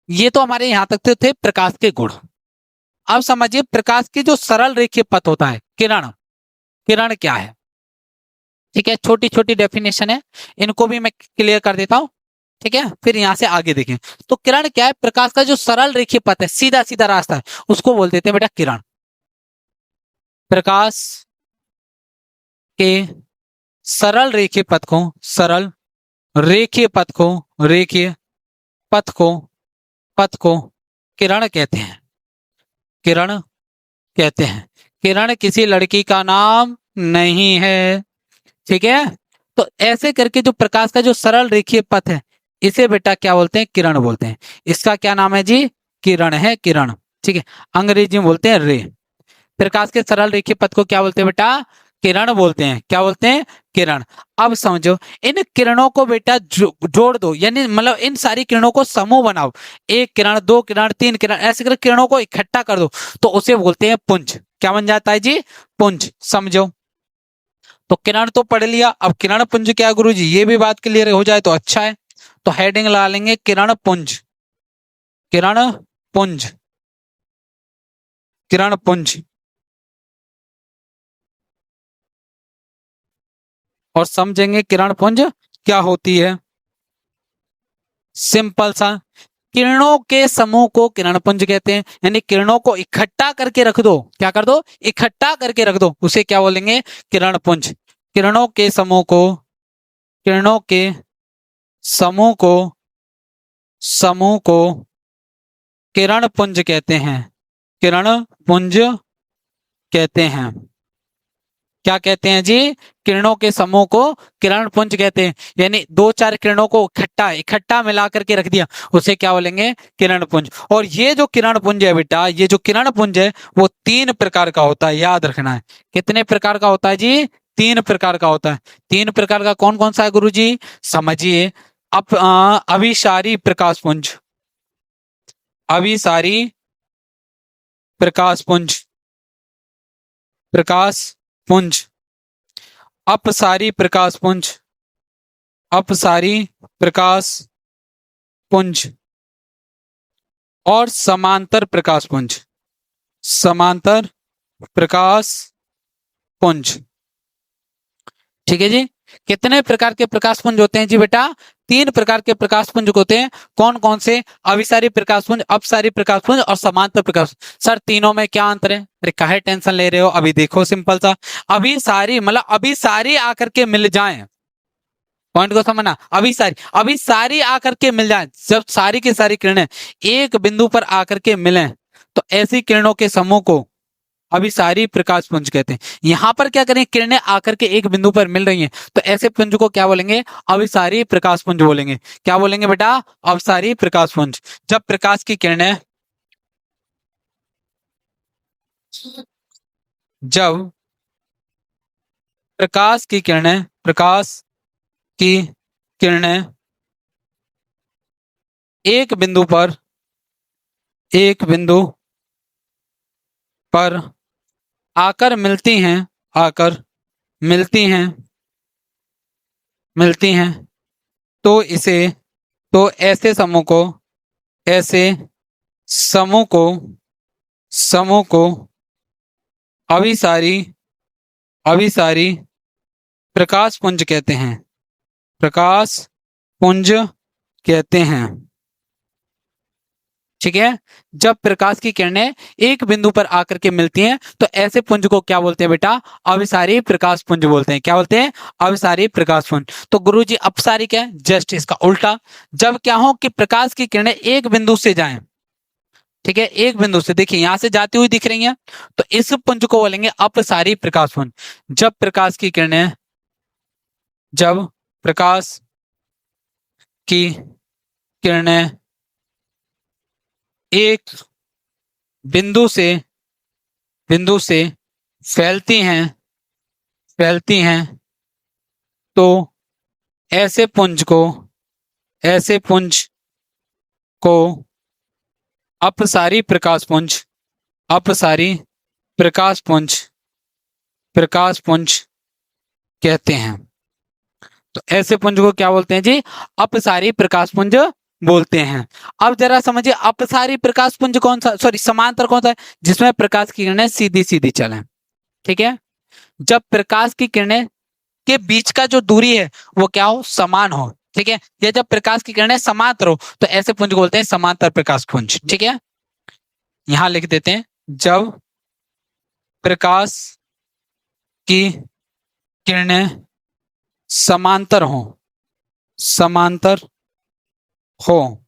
ये तो हमारे यहां तक थे प्रकाश के गुण। अब समझिए प्रकाश की जो सरल रेखीय पथ होता है, किरण क्या है। ठीक है, छोटी छोटी डेफिनेशन है, इनको भी मैं क्लियर कर देता हूं। ठीक है, फिर यहां से आगे देखें। तो किरण क्या है, प्रकाश का जो सरल रेखीय पथ है, सीधा सीधा रास्ता है, उसको बोल देते हैं बेटा किरण। प्रकाश के सरल रेखीय पथ को किरण कहते हैं, किरण किसी लड़की का नाम नहीं है। ठीक है, तो ऐसे करके जो प्रकाश का जो सरल रेखीय पथ है, इसे बेटा क्या बोलते हैं, किरण बोलते हैं। इसका क्या नाम है जी, किरण है, किरण। ठीक है, अंग्रेजी में बोलते हैं रे। प्रकाश के सरल रेखीय पथ को क्या बोलते हैं बेटा, किरण बोलते हैं। क्या बोलते हैं, किरण। अब समझो, इन किरणों को बेटा जोड़ दो, यानी मतलब इन सारी किरणों को समूह बनाओ, 1 किरण, 2 किरण, 3 किरण, ऐसे कर किरणों को इकट्ठा कर दो, तो उसे बोलते हैं पुंज। क्या बन जाता है जी, पुंज। समझो, तो किरण तो पढ़ लिया, अब किरण पुंज क्या है गुरुजी, ये भी बात क्लियर हो जाए तो अच्छा है। तो हेडिंग लगा लेंगे किरण पुंज, किरण पुंज, किरण पुंज। और समझेंगे किरण पुंज क्या होती है। सिंपल सा, किरणों के समूह को किरण पुंज कहते हैं, यानी किरणों को इकट्ठा करके रख दो, क्या कर दो, इकट्ठा करके रख दो, उसे क्या बोलेंगे, किरण पुंज। किरणों के समूह को, किरणों के समूह को, समूह को किरण पुंज कहते हैं, किरण पुंज कहते हैं। क्या कहते हैं जी, किरणों के समूह को किरण पुंज कहते हैं, यानी दो चार किरणों को इकट्ठा इकट्ठा मिला करके रख दिया, उसे क्या बोलेंगे, किरण पुंज। और ये जो किरण पुंज है बेटा, ये जो किरण पुंज है वो 3 प्रकार का होता है, याद रखना है। कितने प्रकार का होता है जी, 3 प्रकार का होता है। 3 प्रकार का कौन कौन सा है गुरु जी, समझिए। अभिसारी प्रकाश पुंज, अभिसारी प्रकाश पुंज, प्रकाश पुंज, अपसारी प्रकाश पुंज, अपसारी प्रकाश पुंज, और समांतर प्रकाश पुंज, समांतर प्रकाश पुंज। ठीक है जी। कितने प्रकार के प्रकाश पुंज होते हैं जी बेटा, 3 प्रकार के प्रकाश पुंज होते हैं। कौन कौन से, अभिसारी प्रकाश पुंज, अपसारी प्रकाश पुंज और समांतर प्रकाश। सर तीनों में क्या अंतर है, अरे काहे टेंशन ले रहे हो, अभी देखो सिंपल सा। अभिसारी मतलब अभी सारी आकर के मिल जाएं, पॉइंट को समझना। अभी सारी आकर के मिल जाए, जब सारी की सारी किरणें एक बिंदु पर आकर के मिलें तो ऐसी किरणों के समूह को अभिसारी प्रकाश पुंज कहते हैं। यहां पर क्या करें, किरणें आकर के एक बिंदु पर मिल रही हैं तो ऐसे पुंज को क्या बोलेंगे, अभिसारी प्रकाश पुंज बोलेंगे। क्या बोलेंगे बेटा, अभिसारी प्रकाश पुंज। जब प्रकाश की किरणें, जब प्रकाश की किरणें, प्रकाश की किरणें एक बिंदु पर, एक बिंदु पर आकर मिलती हैं, आकर मिलती हैं, मिलती हैं, तो इसे, तो ऐसे समूह को, ऐसे समूह को, समूह को अभिसारी, अभिसारी प्रकाश पुंज कहते हैं, प्रकाश पुंज कहते हैं। ठीक है। जब प्रकाश की किरणें एक बिंदु पर आकर के मिलती हैं तो ऐसे पुंज को क्या बोलते हैं बेटा, अभिसारी प्रकाश पुंज बोलते हैं। क्या बोलते हैं, अभिसारी प्रकाश पुंज। तो गुरुजी अपसारी क्या है, जस्ट इसका उल्टा। जब क्या हो कि प्रकाश की किरणें एक बिंदु से जाएं, ठीक है, एक बिंदु से, देखिए यहां से जाती हुई दिख रही हैं, तो इस पुंज को बोलेंगे अपसारी प्रकाश पुंज। जब प्रकाश की किरणें, जब प्रकाश की किरणें एक बिंदु से, बिंदु से फैलती हैं, फैलती हैं, तो ऐसे पुंज को, ऐसे पुंज को अपसारी प्रकाश पुंज, अपसारी प्रकाश पुंज, प्रकाश पुंज कहते हैं। तो ऐसे पुंज को क्या बोलते हैं जी, अपसारी प्रकाश पुंज बोलते हैं। अब जरा समझिए अपसारी प्रकाश पुंज कौन सा, सॉरी समांतर कौन सा है, जिसमें प्रकाश की किरणें सीधी सीधी चलें। ठीक है। जब प्रकाश की किरणें के बीच का जो दूरी है वो क्या हो, समान हो। ठीक है। या जब प्रकाश की किरणें समांतर हो तो ऐसे पुंज को बोलते हैं समांतर प्रकाश पुंज। ठीक है। यहां लिख देते हैं, जब प्रकाश की किरणें समांतर हो, समांतर हो,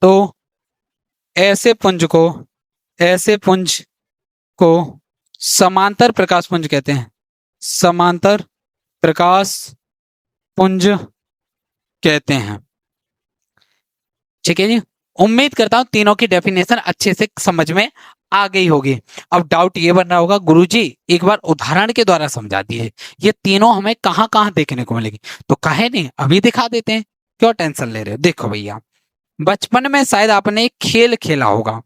तो ऐसे पुंज को, ऐसे पुंज को समांतर प्रकाश पुंज कहते हैं, समांतर प्रकाश पुंज कहते हैं। ठीक है जी। उम्मीद करता हूं तीनों की डेफिनेशन अच्छे से समझ में आ गई होगी। अब डाउट ये बन रहा होगा, गुरुजी एक बार उदाहरण के द्वारा समझा दिए, ये तीनों हमें कहां कहां देखने को मिलेगी। तो काहे नहीं, अभी दिखा देते हैं, क्यों टेंशन ले रहे हो। देखो भैया, बचपन में शायद आपने एक खेल खेला होगा,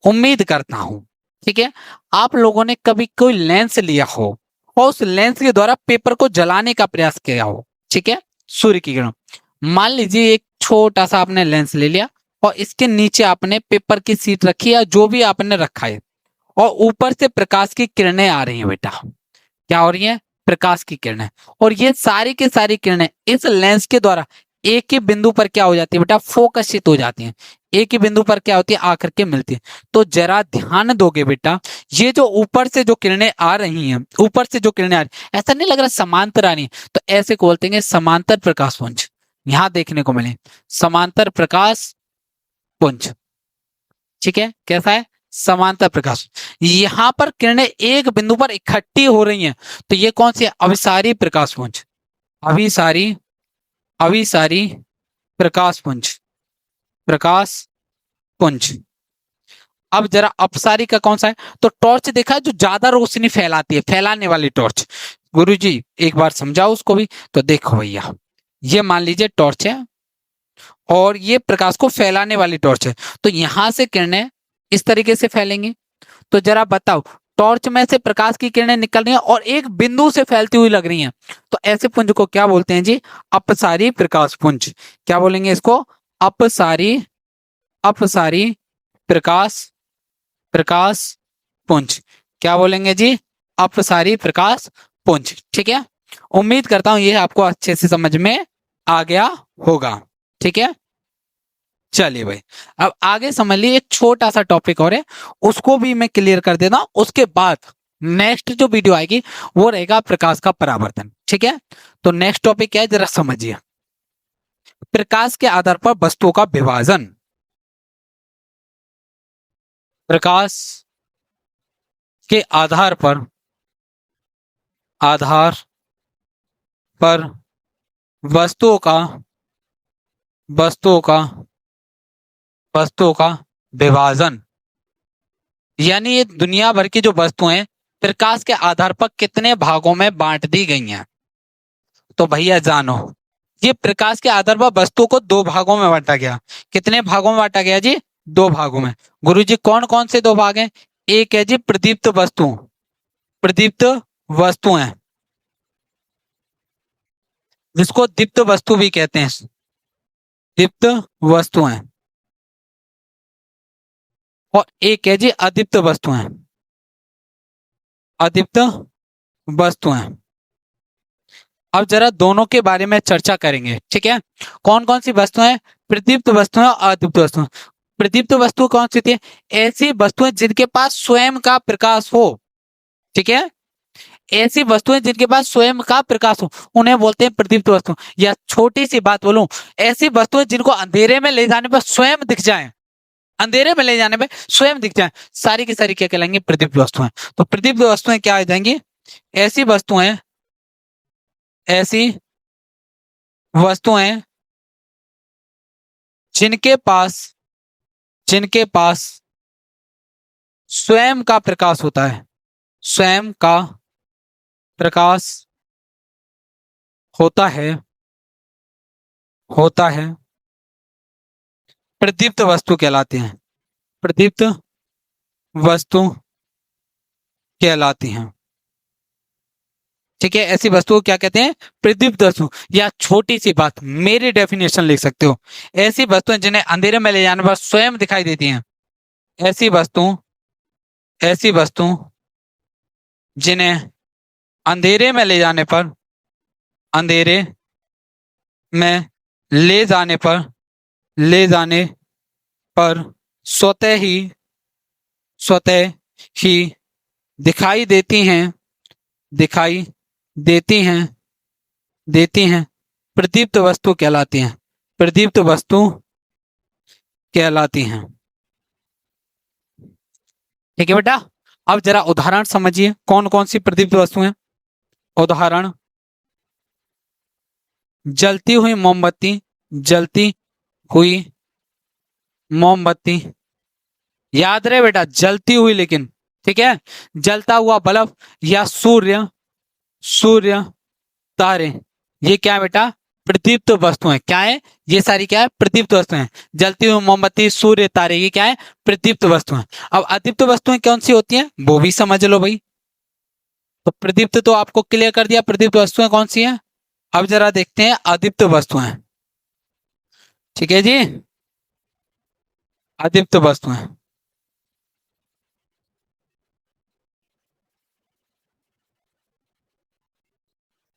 उम्मीद करता हूं। ठीक है। आप लोगों ने कभी कोई लेंस लिया हो और उस लेंस के द्वारा पेपर को जलाने का प्रयास किया हो, ठीक है, सूर्य की किरण। मान लीजिए एक छोटा सा आपने लेंस ले लिया और इसके नीचे आपने पेपर की शीट रखी या जो भी आपने रखा है, और ऊपर से प्रकाश की किरणें आ रही हैं बेटा। क्या हो रही है? प्रकाश की किरणें। और ये सारी की सारी किरणें इस लेंस के द्वारा एक ही बिंदु पर क्या हो जाती है बेटा? फोकसित हो जाती हैं। एक ही बिंदु पर क्या होती है? आकर के मिलती है। तो जरा ध्यान दोगे बेटा, ये जो ऊपर से जो किरणें आ रही हैं, ऊपर से जो किरणें आ रही हैं, ऐसा नहीं लग रहा समांतर आ रही है, तो ऐसे को बोलते हैं समांतर प्रकाश पुंज। यहां देखने को मिले समांतर प्रकाश पुंज, ठीक है। कैसा है? समांतर प्रकाश। यहां पर किरणें एक बिंदु पर इकट्ठी हो रही हैं, तो ये कौन सी है? अभिसारी प्रकाश पुंज। अभिसारी अभिसारी प्रकाश पुंज, प्रकाश पुंज। अब जरा अपसारी का कौन सा है? तो टॉर्च देखा है जो ज्यादा रोशनी फैलाती है, फैलाने वाली टॉर्च। गुरुजी एक बार समझाओ उसको भी। तो देखो भैया, ये मान लीजिए टॉर्च है और ये प्रकाश को फैलाने वाली टॉर्च है, तो यहां से किरणें इस तरीके से फैलेंगी। तो जरा बताओ, टॉर्च में से प्रकाश की किरणें निकल रही हैं और एक बिंदु से फैलती हुई लग रही हैं, तो ऐसे पुंज को क्या बोलते हैं जी? अपसारी प्रकाश पुंज। क्या बोलेंगे इसको? अपसारी अपसारी प्रकाश प्रकाश पुंज। क्या बोलेंगे जी? अपसारी प्रकाश पुंज, ठीक है। उम्मीद करता हूं ये आपको अच्छे से समझ में आ गया होगा, ठीक है। चलिए भाई, अब आगे समझ लीजिए, एक छोटा सा टॉपिक और है, उसको भी मैं क्लियर कर देता हूं। उसके बाद नेक्स्ट जो वीडियो आएगी वो रहेगा प्रकाश का परावर्तन, ठीक है। तो नेक्स्ट टॉपिक क्या है जरा समझिए। प्रकाश के आधार पर वस्तुओं का विभाजन। प्रकाश के आधार पर वस्तुओं का वस्तुओं का वस्तुओं का विभाजन, यानी ये दुनिया भर की जो वस्तुएं प्रकाश के आधार पर कितने भागों में बांट दी गई हैं। तो भैया जानो, ये प्रकाश के आधार पर वस्तुओं को दो भागों में बांटा गया। कितने भागों में बांटा गया जी? दो भागों में। गुरुजी कौन कौन से दो भाग हैं? एक है जी प्रदीप्त वस्तु, प्रदीप्त वस्तुएं, जिसको दीप्त वस्तु भी कहते हैं, दीप्त वस्तुएं। और एक है जी अदीप्त वस्तुएं, अदीप्त वस्तुएं। अब जरा दोनों के बारे में चर्चा करेंगे, ठीक है। कौन कौन सी वस्तुएं? प्रदीप्त वस्तुएं और अदीप्त वस्तुएं। प्रदीप्त वस्तु कौन सी होती है? ऐसी वस्तुएं जिनके पास स्वयं का प्रकाश हो, ठीक है। ऐसी वस्तुएं जिनके पास स्वयं का प्रकाश हो उन्हें बोलते हैं प्रदीप्त वस्तु। या छोटी सी बात बोलूं, ऐसी वस्तुएं जिनको अंधेरे में ले जाने पर स्वयं दिख जाएं, अंधेरे में ले जाने पे स्वयं दिख जाए, सारी की सारी क्या कहलाएंगी? प्रदीप्त वस्तुएं। तो प्रदीप्त वस्तुएं क्या आ जाएंगी? ऐसी वस्तुएं, ऐसी वस्तुएं जिनके पास स्वयं का प्रकाश होता है, स्वयं का प्रकाश होता है प्रदीप्त वस्तु कहलाती हैं, प्रदीप्त वस्तु कहलाती हैं, ठीक है। ऐसी वस्तु को क्या कहते हैं? प्रदीप्त वस्तु। या छोटी सी बात, मेरी डेफिनेशन लिख सकते हो, ऐसी वस्तुएं जिन्हें अंधेरे में ले जाने पर स्वयं दिखाई देती हैं, ऐसी वस्तु जिन्हें अंधेरे में ले जाने पर, अंधेरे में ले जाने पर स्वतः ही दिखाई देती हैं, देती हैं प्रदीप्त वस्तु कहलाती हैं, प्रदीप्त वस्तु कहलाती हैं, ठीक है बेटा। अब जरा उदाहरण समझिए, कौन कौन सी प्रदीप्त वस्तुएं। उदाहरण, जलती हुई मोमबत्ती, जलती हुई मोमबत्ती। याद रहे बेटा, जलती हुई, लेकिन ठीक है। जलता हुआ बल्ब या सूर्य तारे, ये क्या है बेटा? प्रदीप्त वस्तुएं। क्या है? ये सारी क्या है? प्रदीप्त वस्तुएं। जलती हुई मोमबत्ती, सूर्य तारे, ये क्या है? प्रदीप्त वस्तुएं। अब अदीप्त वस्तुएं कौन सी होती हैं वो भी समझ लो भाई। तो प्रदीप्त तो आपको क्लियर कर दिया, प्रदीप्त वस्तुएं कौन सी हैं। अब जरा देखते हैं अदीप्त वस्तुएं। ठीक है जी, अदीप्त वस्तुएं।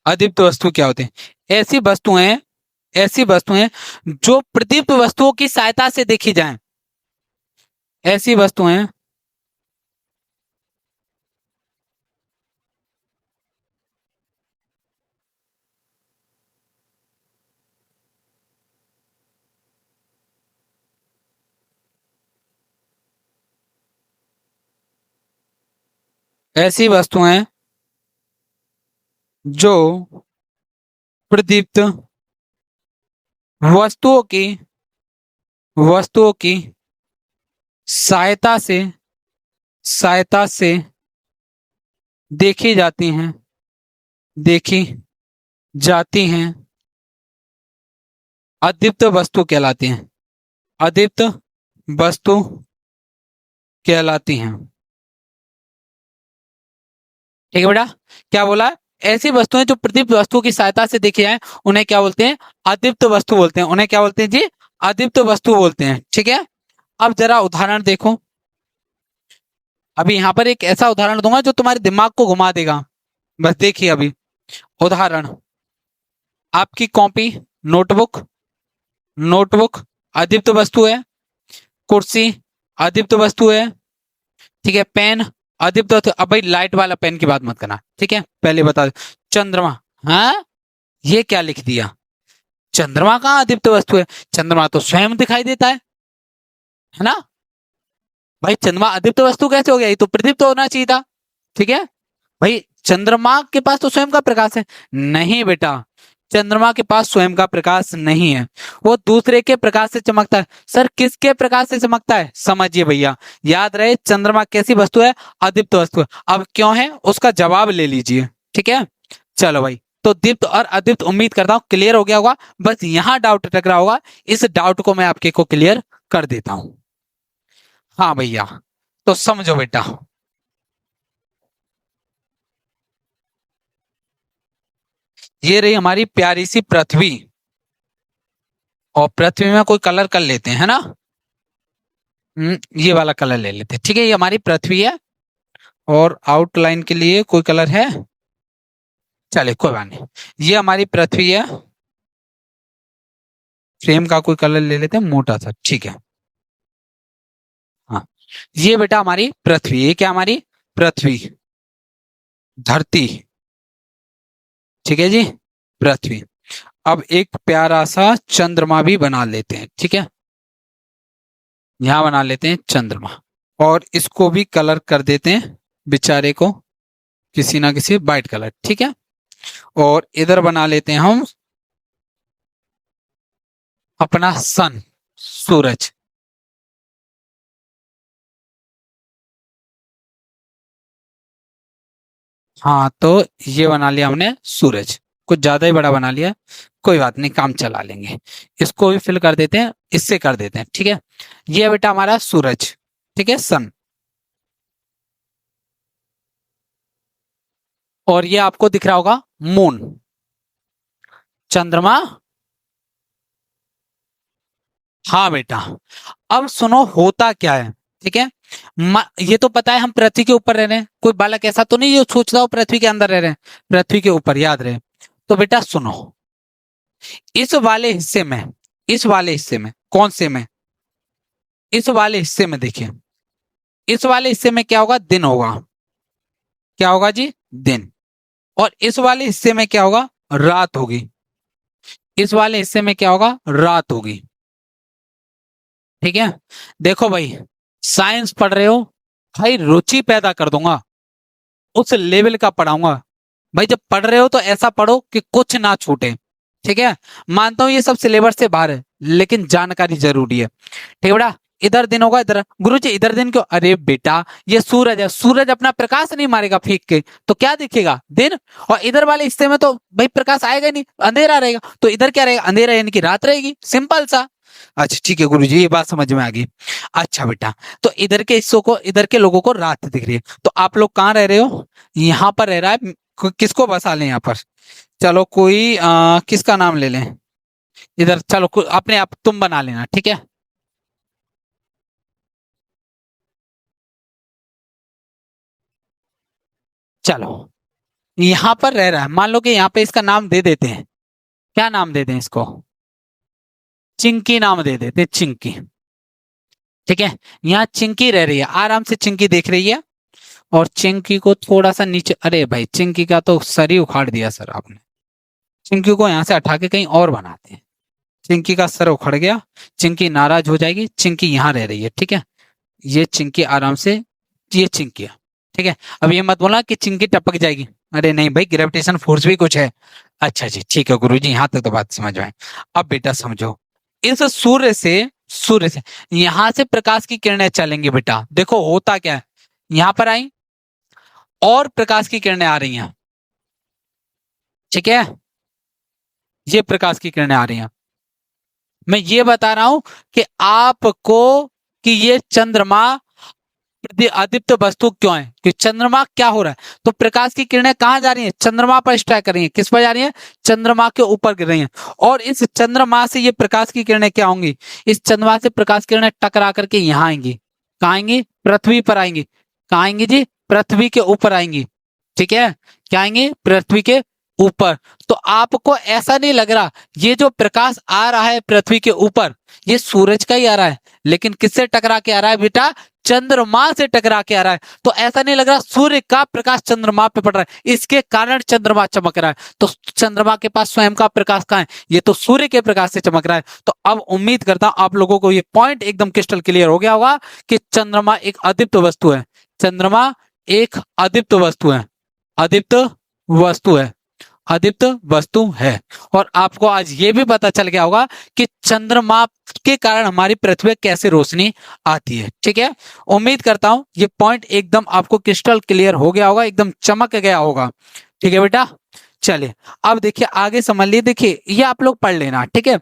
अदीप्त वस्तु क्या होते हैं? ऐसी वस्तुएं जो प्रदीप्त वस्तुओं की सहायता से देखी जाएं। ऐसी वस्तुएं ऐसी वस्तुएं जो प्रदीप्त वस्तुओं की वस्तुओं की सहायता से सहायता से देखी जाती हैं, देखी जाती हैं, अदीप्त वस्तु कहलाती हैं। अदीप्त वस्तु कहलाती हैं। ठीक है बेटा, क्या बोला? ऐसी वस्तुएं जो प्रदीप्त वस्तु की सहायता से देखी जाए उन्हें क्या बोलते हैं? अदीप्त वस्तु बोलते हैं। उन्हें क्या बोलते हैं जी? अदीप्त वस्तु बोलते हैं। ठीक है, अब जरा उदाहरण देखो। अभी यहाँ पर एक ऐसा उदाहरण दूंगा जो तुम्हारे दिमाग को घुमा देगा। बस देखिए अभी उदाहरण। आपकी कॉपी, नोटबुक, नोटबुक अदीप्त वस्तु है। कुर्सी अदीप्त वस्तु है। ठीक है, पेन अदीप्त वस्तु। अब भाई लाइट वाला पेन की बात मत करना, ठीक है, पहले बता दो। चंद्रमा, हाँ ये क्या लिख दिया? चंद्रमा कहाँ अदीप्त वस्तु है? चंद्रमा तो स्वयं दिखाई देता है ना भाई। चंद्रमा अदीप्त वस्तु कैसे हो गया? ये तो प्रदीप्त होना चाहिए था। ठीक है भाई, चंद्रमा के पास तो स्वयं का प्रकाश है। नहीं बेटा, चंद्रमा के पास स्वयं का प्रकाश नहीं है, वो दूसरे के प्रकाश से चमकता है। सर किसके प्रकाश से चमकता है? समझिए भैया, याद रहे चंद्रमा कैसी वस्तु है? अदीप्त वस्तु है। अब क्यों है उसका जवाब ले लीजिए। ठीक है, चलो भाई, तो दीप्त और अदीप्त उम्मीद करता हूं क्लियर हो गया होगा। बस यहां डाउट टक रहा होगा, इस डाउट को मैं आपके को क्लियर कर देता हूं। हाँ भैया, तो समझो बेटा, ये रही हमारी प्यारी सी पृथ्वी। और पृथ्वी में कोई कलर कर लेते हैं, है ना। ये वाला कलर ले लेते हैं। ठीक है, ये हमारी पृथ्वी है। और आउटलाइन के लिए कोई कलर है? चलिए कोई बात नहीं, ये हमारी पृथ्वी है। फ्रेम का कोई कलर ले लेते हैं मोटा सा। ठीक है, हाँ, ये बेटा हमारी पृथ्वी। ये क्या हमारी पृथ्वी, धरती। ठीक है जी, पृथ्वी। अब एक प्यारा सा चंद्रमा भी बना लेते हैं। ठीक है, यहां बना लेते हैं चंद्रमा। और इसको भी कलर कर देते हैं बेचारे को, किसी ना किसी वाइट कलर। ठीक है, और इधर बना लेते हैं हम अपना सन, सूरज। हाँ, तो ये बना लिया हमने सूरज, कुछ ज्यादा ही बड़ा बना लिया। कोई बात नहीं, काम चला लेंगे। इसको भी फिल कर देते हैं, इससे कर देते हैं। ठीक है, ये है बेटा हमारा सूरज। ठीक है, सन। और ये आपको दिख रहा होगा मून, चंद्रमा। हाँ बेटा, अब सुनो होता क्या है। ठीक है, ये तो पता है हम पृथ्वी के ऊपर रह रहे हैं। कोई बालक ऐसा तो नहीं जो सोच रहा हो पृथ्वी के अंदर रह रहे हैं। पृथ्वी के ऊपर, याद रहे। तो बेटा सुनो, इस वाले हिस्से में, इस वाले हिस्से में, कौन से में? इस वाले हिस्से में देखिए, इस वाले हिस्से में क्या होगा? दिन होगा। क्या होगा जी? दिन। और इस वाले हिस्से में क्या होगा? रात होगी। इस वाले हिस्से में क्या होगा? रात होगी। ठीक है, देखो भाई, साइंस पढ़ रहे हो भाई, रुचि पैदा कर दूंगा, उस लेवल का पढ़ाऊंगा भाई। जब पढ़ रहे हो तो ऐसा पढ़ो कि कुछ ना छूटे। ठीक है, मानता हूं ये सब सिलेबस से बाहर है, लेकिन जानकारी जरूरी है। ठीक है बेटा, इधर दिन होगा, इधर गुरुजी इधर दिन क्यों? अरे बेटा, ये सूरज है, सूरज अपना प्रकाश नहीं मारेगा फेंक के, तो क्या दिखेगा? दिन। और इधर वाले हिस्से में तो भाई प्रकाश आएगा ही नहीं, अंधेरा रहेगा। तो इधर क्या रहेगा? अंधेरा, यानी कि रात रहेगी। सिंपल सा। अच्छा ठीक है गुरुजी, ये बात समझ में आ गई। अच्छा बेटा, तो इधर के हिस्सों को, इधर के लोगों को रात दिख रही है, तो आप लोग कहाँ रह रहे हो? यहाँ पर रह रहा है। किसको बसा लें यहाँ पर? चलो कोई किसका नाम ले लें इधर? चलो अपने आप तुम बना लेना, ठीक है। चलो, यहाँ पर रह रहा है, मान लो कि यहाँ पे इसका नाम दे देते हैं। क्या नाम दे दें इसको? चिंकी नाम दे देते हैं, चिंकी। ठीक है, यहाँ चिंकी रह रही है, आराम से चिंकी देख रही है। और चिंकी को थोड़ा सा नीचे, अरे भाई चिंकी का तो सर ही उखाड़ दिया सर आपने। चिंकी को यहाँ से हटा के कहीं और बनाते हैं। चिंकी का सर उखड़ गया, चिंकी नाराज हो जाएगी, चिंकी यहाँ रह रही है, ठीक है। ये चिंकी आराम से, ये चिंकी है, ठीक है। अब ये मत बोला कि चिंकी टपक जाएगी, अरे नहीं भाई, ग्रेविटेशन फोर्स भी कुछ है। अच्छा जी ठीक है गुरुजी, यहाँ तक तो बात समझ में आई। अब बेटा समझो, इस सूर्य से यहां से प्रकाश की किरणें चलेंगी बेटा। देखो होता क्या है, यहां पर आई और प्रकाश की किरणें आ रही हैं, ठीक है। ये प्रकाश की किरणें आ रही हैं। मैं ये बता रहा हूं कि आपको कि ये चंद्रमा अदीप्त वस्तु क्यों है, कि चंद्रमा क्या हो रहा है, तो प्रकाश की किरणें कहां जा रही हैं? चंद्रमा पर स्ट्राइक कर रही हैं। किस पर जा रही हैं? चंद्रमा के ऊपर गिर रही हैं। और इस चंद्रमा से ये प्रकाश की किरणें क्या होंगी? इस चंद्रमा से प्रकाश किरणें टकरा करके यहाँ आएंगी। कहाँ आएंगी? पृथ्वी पर आएंगी। कहाँ आएंगी जी? पृथ्वी के ऊपर आएंगी, ठीक है। क्या आएंगे? पृथ्वी के ऊपर। तो आपको ऐसा नहीं लग रहा ये जो प्रकाश आ रहा है पृथ्वी के ऊपर, ये सूरज का ही आ रहा है, लेकिन किससे टकरा के आ रहा है बेटा? चंद्रमा से टकरा के आ रहा है। तो ऐसा नहीं लग रहा सूर्य का प्रकाश चंद्रमा पे पड़ रहा है, इसके कारण चंद्रमा चमक रहा है। तो चंद्रमा के पास स्वयं का प्रकाश कहाँ है? ये तो सूर्य के प्रकाश से चमक रहा है। तो अब उम्मीद करता हूं आप लोगों को ये पॉइंट एकदम क्रिस्टल क्लियर हो गया होगा कि चंद्रमा एक अदीप्त वस्तु है। चंद्रमा एक अदीप्त वस्तु है, अदीप्त वस्तु है, अदीप्त वस्तु है। और आपको आज ये भी पता चल गया होगा कि चंद्रमा के कारण हमारी पृथ्वी पर कैसे रोशनी आती है, ठीक है। उम्मीद करता हूं ये पॉइंट एकदम आपको क्रिस्टल क्लियर हो गया होगा, एकदम चमक गया होगा, ठीक है बेटा। चलिए अब देखिए आगे समझ लिए। देखिए ये आप लोग पढ़ लेना, ठीक है।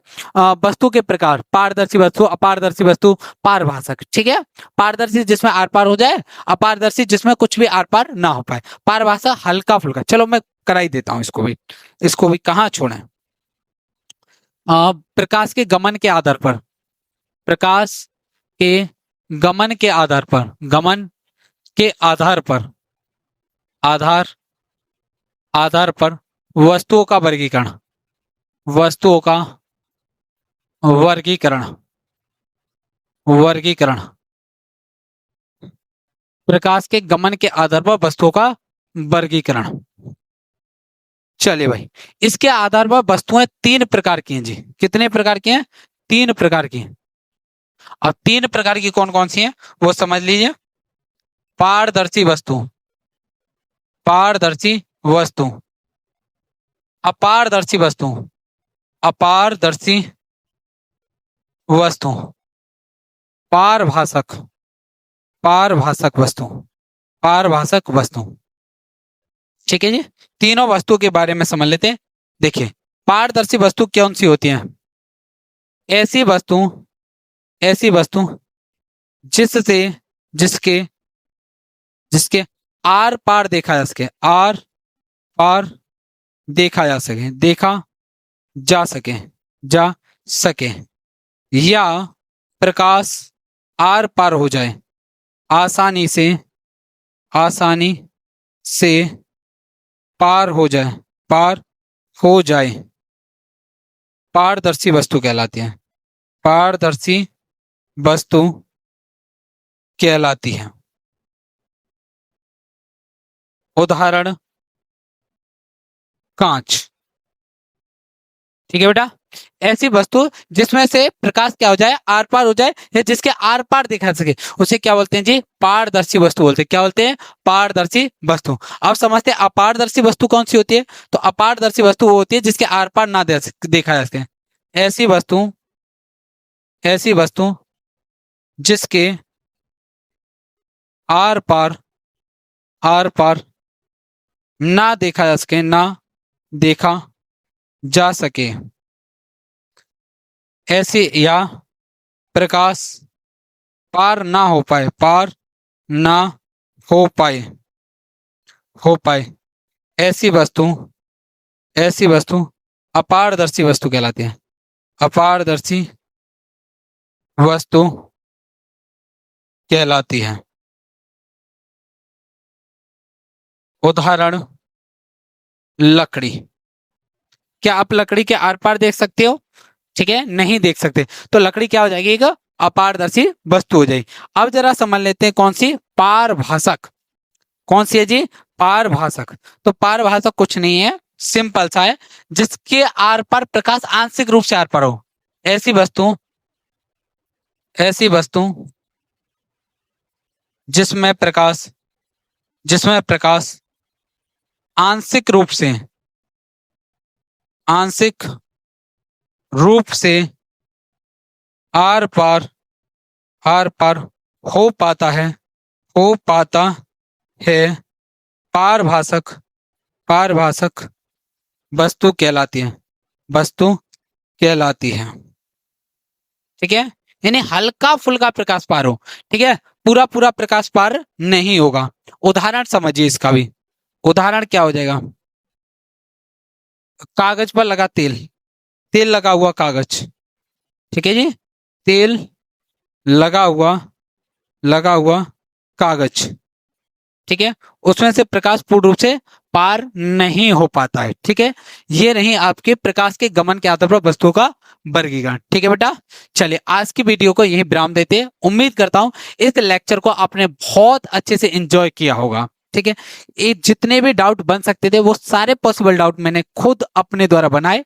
वस्तु के प्रकार: पारदर्शी वस्तु, अपारदर्शी वस्तु, पारभाषक, ठीक है। पारदर्शी जिसमें आर पार हो जाए, अपारदर्शी जिसमें कुछ भी आर पार ना हो पाए, पारभाषा हल्का फुल्का। चलो मैं करा ही देता हूं इसको भी, इसको भी कहाँ छोड़े। प्रकाश के गमन के आधार पर, प्रकाश के गमन के आधार पर, गमन के आधार पर, आधार आधार पर वस्तुओं का वर्गीकरण, वस्तुओं का वर्गीकरण, वर्गीकरण। प्रकाश के गमन के आधार पर वस्तुओं का वर्गीकरण। चलिए भाई, इसके आधार पर वस्तुएं तीन प्रकार की हैं जी। कितने प्रकार की हैं? तीन प्रकार की हैं। अब तीन प्रकार की कौन कौन सी हैं वो समझ लीजिए। पारदर्शी वस्तु, पारदर्शी वस्तु, अपारदर्शी वस्तु, अपारदर्शी वस्तु, पारभाषक, पारभाषक वस्तु, पारभाषक वस्तु, ठीक है जी। तीनों वस्तुओं के बारे में समझ लेते हैं। देखिए पारदर्शी वस्तु कौन सी होती है? ऐसी वस्तु, ऐसी वस्तु जिससे, जिसके, जिसके आर पार देखा जा सके, आर पार देखा जा सके, देखा जा सके, जा सके, या प्रकाश आर पार हो जाए, आसानी से, आसानी से पार हो जाए, पार हो जाए, पारदर्शी वस्तु कहलाती है, पारदर्शी वस्तु कहलाती है। उदाहरण कांच, ठीक है बेटा। ऐसी वस्तु जिसमें से प्रकाश क्या हो जाए? आर पार हो जाए, या जिसके आर पार दिखा सके, उसे क्या बोलते हैं जी? पारदर्शी वस्तु बोलते हैं। क्या बोलते हैं? पारदर्शी वस्तु। अब समझते हैं अपारदर्शी वस्तु कौन सी होती है। तो अपारदर्शी वस्तु वो होती है जिसके आर पार ना देखा जा सके। ऐसी वस्तु, ऐसी वस्तु जिसके आर पार, आर पार ना देखा जा सके, ना देखा जा सके, ऐसी या प्रकाश पार ना हो पाए, पार ना हो पाए, हो पाए, ऐसी वस्तु, ऐसी वस्तु अपारदर्शी वस्तु कहलाती है। अपारदर्शी वस्तु कहलाती है। उदाहरण लकड़ी। क्या आप लकड़ी के आर पार देख सकते हो? ठीक है, नहीं देख सकते, तो लकड़ी क्या हो जाएगी? एक अपारदर्शी वस्तु हो जाएगी। अब जरा समझ लेते हैं कौन सी? पारभाषक। कौन सी है जी? पारभाषक। तो पारभाषक कुछ नहीं है, सिंपल सा है, जिसके आर पार प्रकाश आंशिक रूप से आर पार हो। ऐसी वस्तु, ऐसी वस्तु जिसमें प्रकाश, जिसमें प्रकाश आंशिक रूप से, आंशिक रूप से आर पार, आर पार हो पाता है, हो पाता है, पारभाषक, पारभाषक वस्तु कहलाती है, वस्तु कहलाती है। ठीक है, यानी हल्का फुल्का प्रकाश पार हो। ठीक है, पूरा पूरा प्रकाश पार नहीं होगा। उदाहरण समझिए इसका भी। उदाहरण क्या हो जाएगा? कागज पर लगा तेल, तेल लगा हुआ कागज। ठीक है जी, तेल लगा हुआ, लगा हुआ कागज। ठीक है, उसमें से प्रकाश पूर्ण रूप से पार नहीं हो पाता है। ठीक है, ये नहीं आपके प्रकाश के गमन के आधार पर वस्तुओं का वर्गीकरण। ठीक है बेटा, चलिए आज की वीडियो को यही विराम देते हैं। उम्मीद करता हूं इस लेक्चर को आपने बहुत अच्छे से एंजॉय किया होगा। ठीक है, ये जितने भी डाउट बन सकते थे वो सारे पॉसिबल डाउट मैंने खुद अपने द्वारा बनाए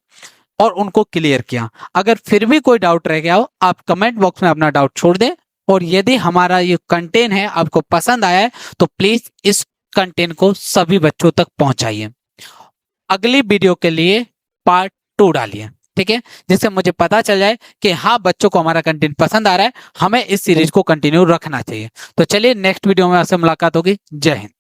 और उनको क्लियर किया। अगर फिर भी कोई डाउट रह गया हो, आप कमेंट बॉक्स में अपना डाउट छोड़ दें। और यदि हमारा ये कंटेंट है आपको पसंद आया है तो प्लीज इस कंटेंट को सभी बच्चों तक पहुंचाइए। अगली वीडियो के लिए पार्ट 2 डालिए। ठीक है, जिससे मुझे पता चल जाए कि हाँ बच्चों को हमारा कंटेंट पसंद आ रहा है, हमें इस सीरीज को कंटिन्यू रखना चाहिए। तो चलिए नेक्स्ट वीडियो में आपसे मुलाकात होगी। जय हिंद।